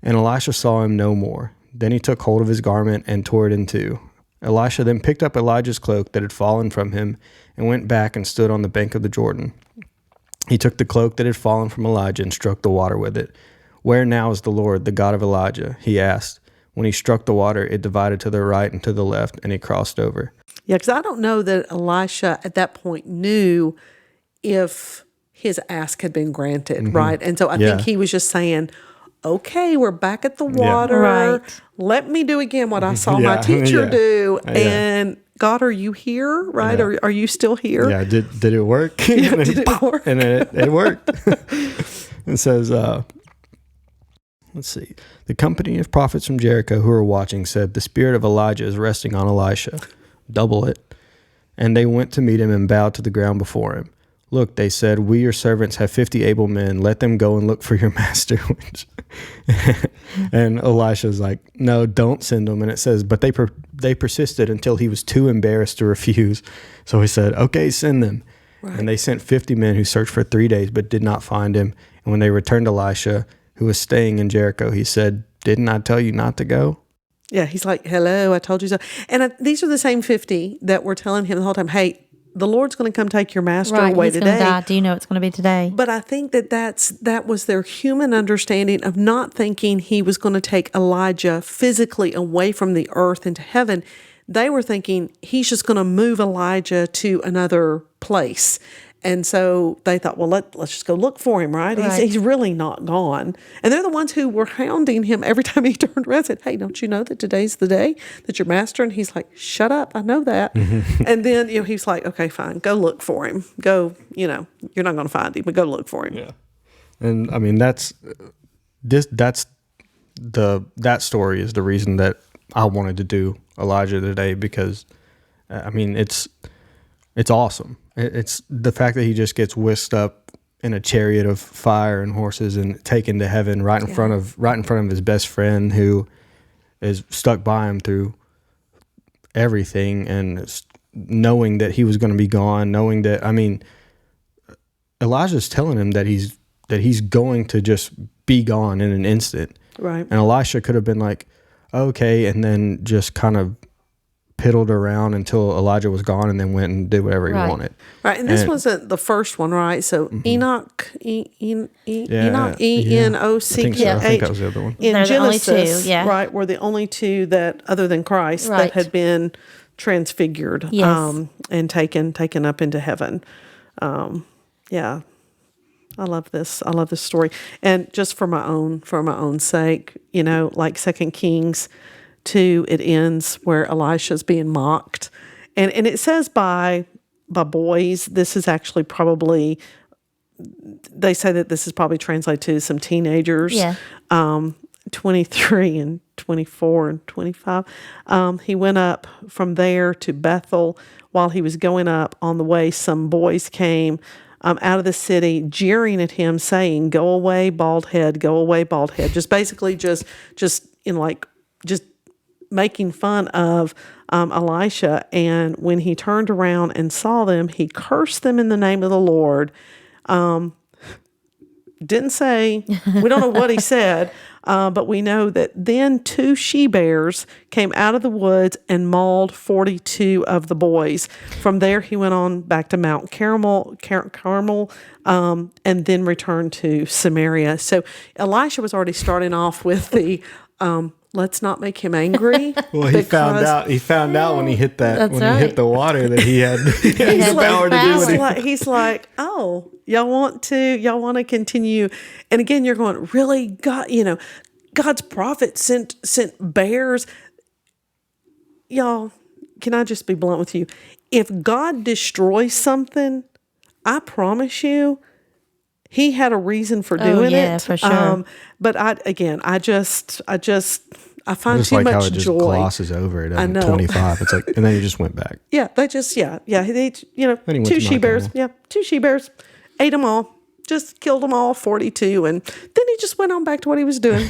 And Elisha saw him no more. Then he took hold of his garment and tore it in two. Elisha then picked up Elijah's cloak that had fallen from him and went back and stood on the bank of the Jordan. He took the cloak that had fallen from Elijah and struck the water with it. Where now is the Lord, the God of Elijah? He asked. When he struck the water, it divided to the right and to the left, and he crossed over. Yeah, because I don't know that Elisha at that point knew if his ask had been granted, right? And so I think he was just saying, okay, we're back at the water. Right. Let me do again what I saw my teacher do. And God, are you here? Right? Yeah. Are you still here? Yeah, did it work? Did it work? And it worked. It says, let's see. The company of prophets from Jericho who were watching said, the spirit of Elijah is resting on Elisha. Double it. And they went to meet him and bowed to the ground before him. Look, they said, we, your servants, have 50 able men. Let them go and look for your master. And Elisha's like, no, don't send them. And it says, but they persisted until he was too embarrassed to refuse. So he said, okay, send them. Right. And they sent 50 men who searched for 3 days, but did not find him. And when they returned to Elisha, who was staying in Jericho, he said, didn't I tell you not to go? Yeah, he's like, hello, I told you so. And these are the same 50 that were telling him the whole time, hey, the Lord's going to come take your master away he's today. Gonna die. Do you know it's going to be today? But I think that was their human understanding of not thinking he was going to take Elijah physically away from the earth into heaven. They were thinking he's just going to move Elijah to another place. And so they thought, well, let's just go look for him, right? He's really not gone. And they're the ones who were hounding him every time he turned around and said, hey, don't you know that today's the day that your master? And he's like, shut up, I know that. And then, he's like, okay, fine, go look for him. Go, you're not going to find him, but go look for him. Yeah. And I mean, that story is the reason that I wanted to do Elijah today, because I mean, it's awesome. It's the fact that he just gets whisked up in a chariot of fire and horses and taken to heaven right in front of his best friend, who is stuck by him through everything, and knowing that he was going to be gone, knowing that, I mean, Elijah's telling him that he's going to just be gone in an instant. Right. And Elisha could have been like, okay, and then just kind of piddled around until Elijah was gone, and then went and did whatever he wanted. Right, and this wasn't the first one, right? So Enoch, Enoch, E-N-O-C-K-H. I think that was the other one. In They're Genesis, the only two, right, were the only two that, other than Christ, that had been transfigured and taken up into heaven. Yeah. I love this. I love this story. And just for my own sake, like 2 Kings 2, it ends where Elisha's being mocked. And it says by boys. This is actually probably, they say that this is probably translated to some teenagers. Yeah. 23 and 24 and 25. He went up from there to Bethel. While he was going up on the way, some boys came out of the city, jeering at him, saying, "Go away, bald head! Go away, bald head!" Just basically, just making fun of Elisha. And when he turned around and saw them, he cursed them in the name of the Lord. Didn't say. We don't know what he said, but we know that then 2 she-bears came out of the woods and mauled 42 of the boys. From there, he went on back to Mount Carmel, and then returned to Samaria. So Elisha was already starting off with the let's not make him angry. Well, he found out. He found out when he hit that. When he hit the water, that he had had the power to do it. He's like, oh, y'all want to continue? And again, you're going, really? God, God's prophet sent bears. Y'all, can I just be blunt with you? If God destroys something, I promise you, he had a reason for doing it. For sure. But I just I find Just too like much how it just joy. glosses over it. I know. 25. It's like, and then he just went back. Yeah, they just They Then he went 2 to Mount she-bears. Carmel. Yeah, 2 she-bears, ate them all. Just killed them all, 42, and then he just went on back to what he was doing.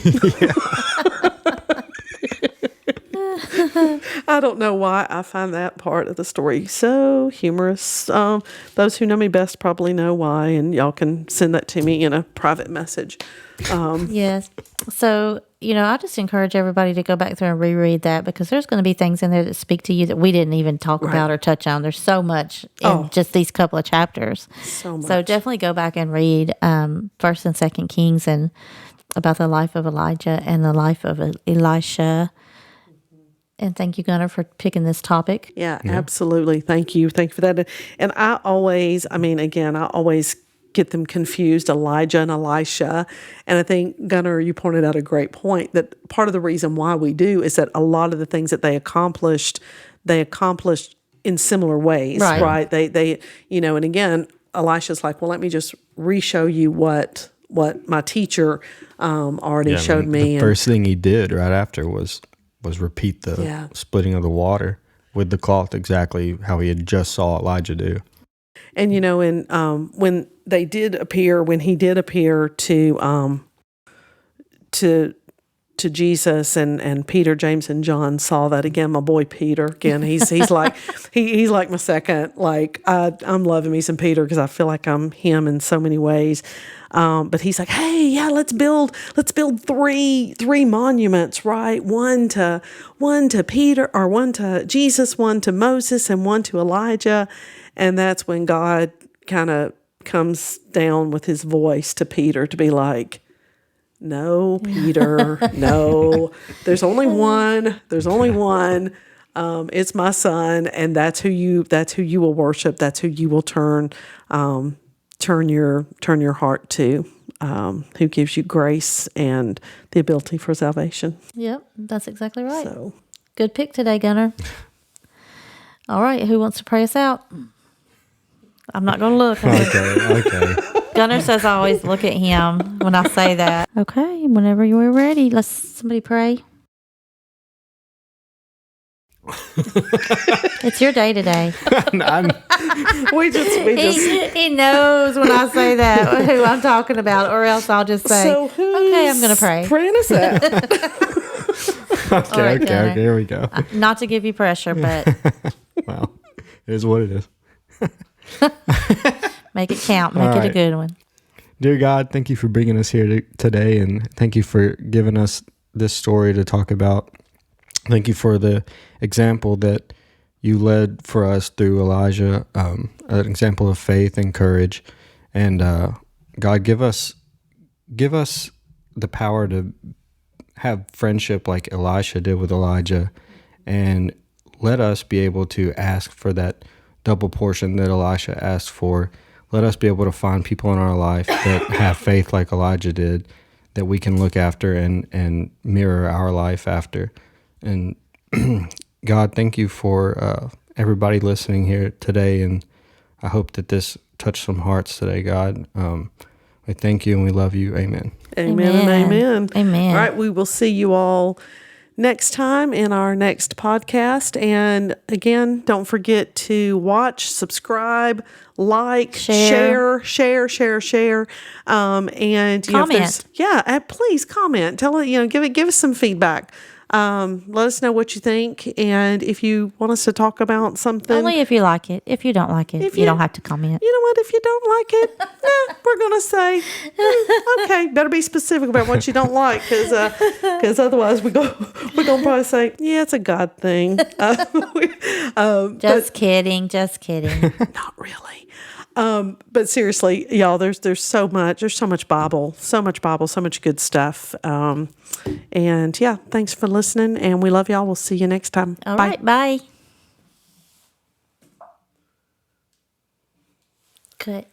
I don't know why I find that part of the story so humorous. Those who know me best probably know why, and y'all can send that to me in a private message. Yes. So, I just encourage everybody to go back through and reread that, because there's going to be things in there that speak to you that we didn't even talk about or touch on. There's so much in just these couple of chapters. So much. So definitely go back and read 1st and 2nd Kings, and about the life of Elijah and the life of Elisha. And thank you, Gunnar, for picking this topic. Yeah, absolutely. Thank you. Thank you for that. And I always get them confused, Elijah and Elisha. And I think, Gunnar, you pointed out a great point, that part of the reason why we do is that a lot of the things that they accomplished in similar ways, right? They and again, Elisha's like, well, let me just re-show you what my teacher already showed me. The first thing he did right after was repeat the splitting of the water with the cloth, exactly how he had just saw Elijah do. And when he did appear to Jesus, and Peter, James, and John saw that again. My boy Peter, again, he's like he's like my second. Like I'm loving me some Peter, because I feel like I'm him in so many ways. But he's like, hey, yeah, let's build 3 monuments, right? One to Peter, or one to Jesus, one to Moses, and one to Elijah. And that's when God kind of comes down with his voice to Peter to be like, no, Peter, no, there's only one. It's my son. And that's who you will worship. That's who you will turn your heart to, who gives you grace and the ability for salvation. Yep, that's exactly right. So good pick today, Gunnar. All right, who wants to pray us out? I'm not going to look. Okay. Gunnar says I always look at him when I say that. Okay, whenever you're ready, let's somebody pray. It's your day today. we just He knows when I say that who I'm talking about, or else I'll just say, so okay, I'm going to pray. Praying us out. Okay, here we go. Not to give you pressure, but Well, it is what it is. make it count. Make it a good one. Dear God, thank you for bringing us here today, and thank you for giving us this story to talk about. Thank you for the example that you led for us through Elijah, an example of faith and courage. And God, give us the power to have friendship like Elisha did with Elijah, and let us be able to ask for that double portion that Elisha asked for. Let us be able to find people in our life that have faith like Elijah did, that we can look after and mirror our life after. And God, thank you for everybody listening here today, and I hope that this touched some hearts today, God. We thank you and we love you. Amen. Amen and amen. Amen. All right, we will see you all next time in our next podcast. And again, don't forget to watch, subscribe, like, share. And comment. please comment. Tell it, give us some feedback. Let us know what you think. And if you want us to talk about something. Only if you like it. If you don't like it, you don't have to comment. You know what? If you don't like it, we're going to say, okay, better be specific about what you don't like, because otherwise we're going to probably say, yeah, it's a God thing. Just kidding. Not really. But seriously, y'all, there's so much Bible, so much good stuff. And yeah, thanks for listening, and we love y'all. We'll see you next time. All right, bye. Good.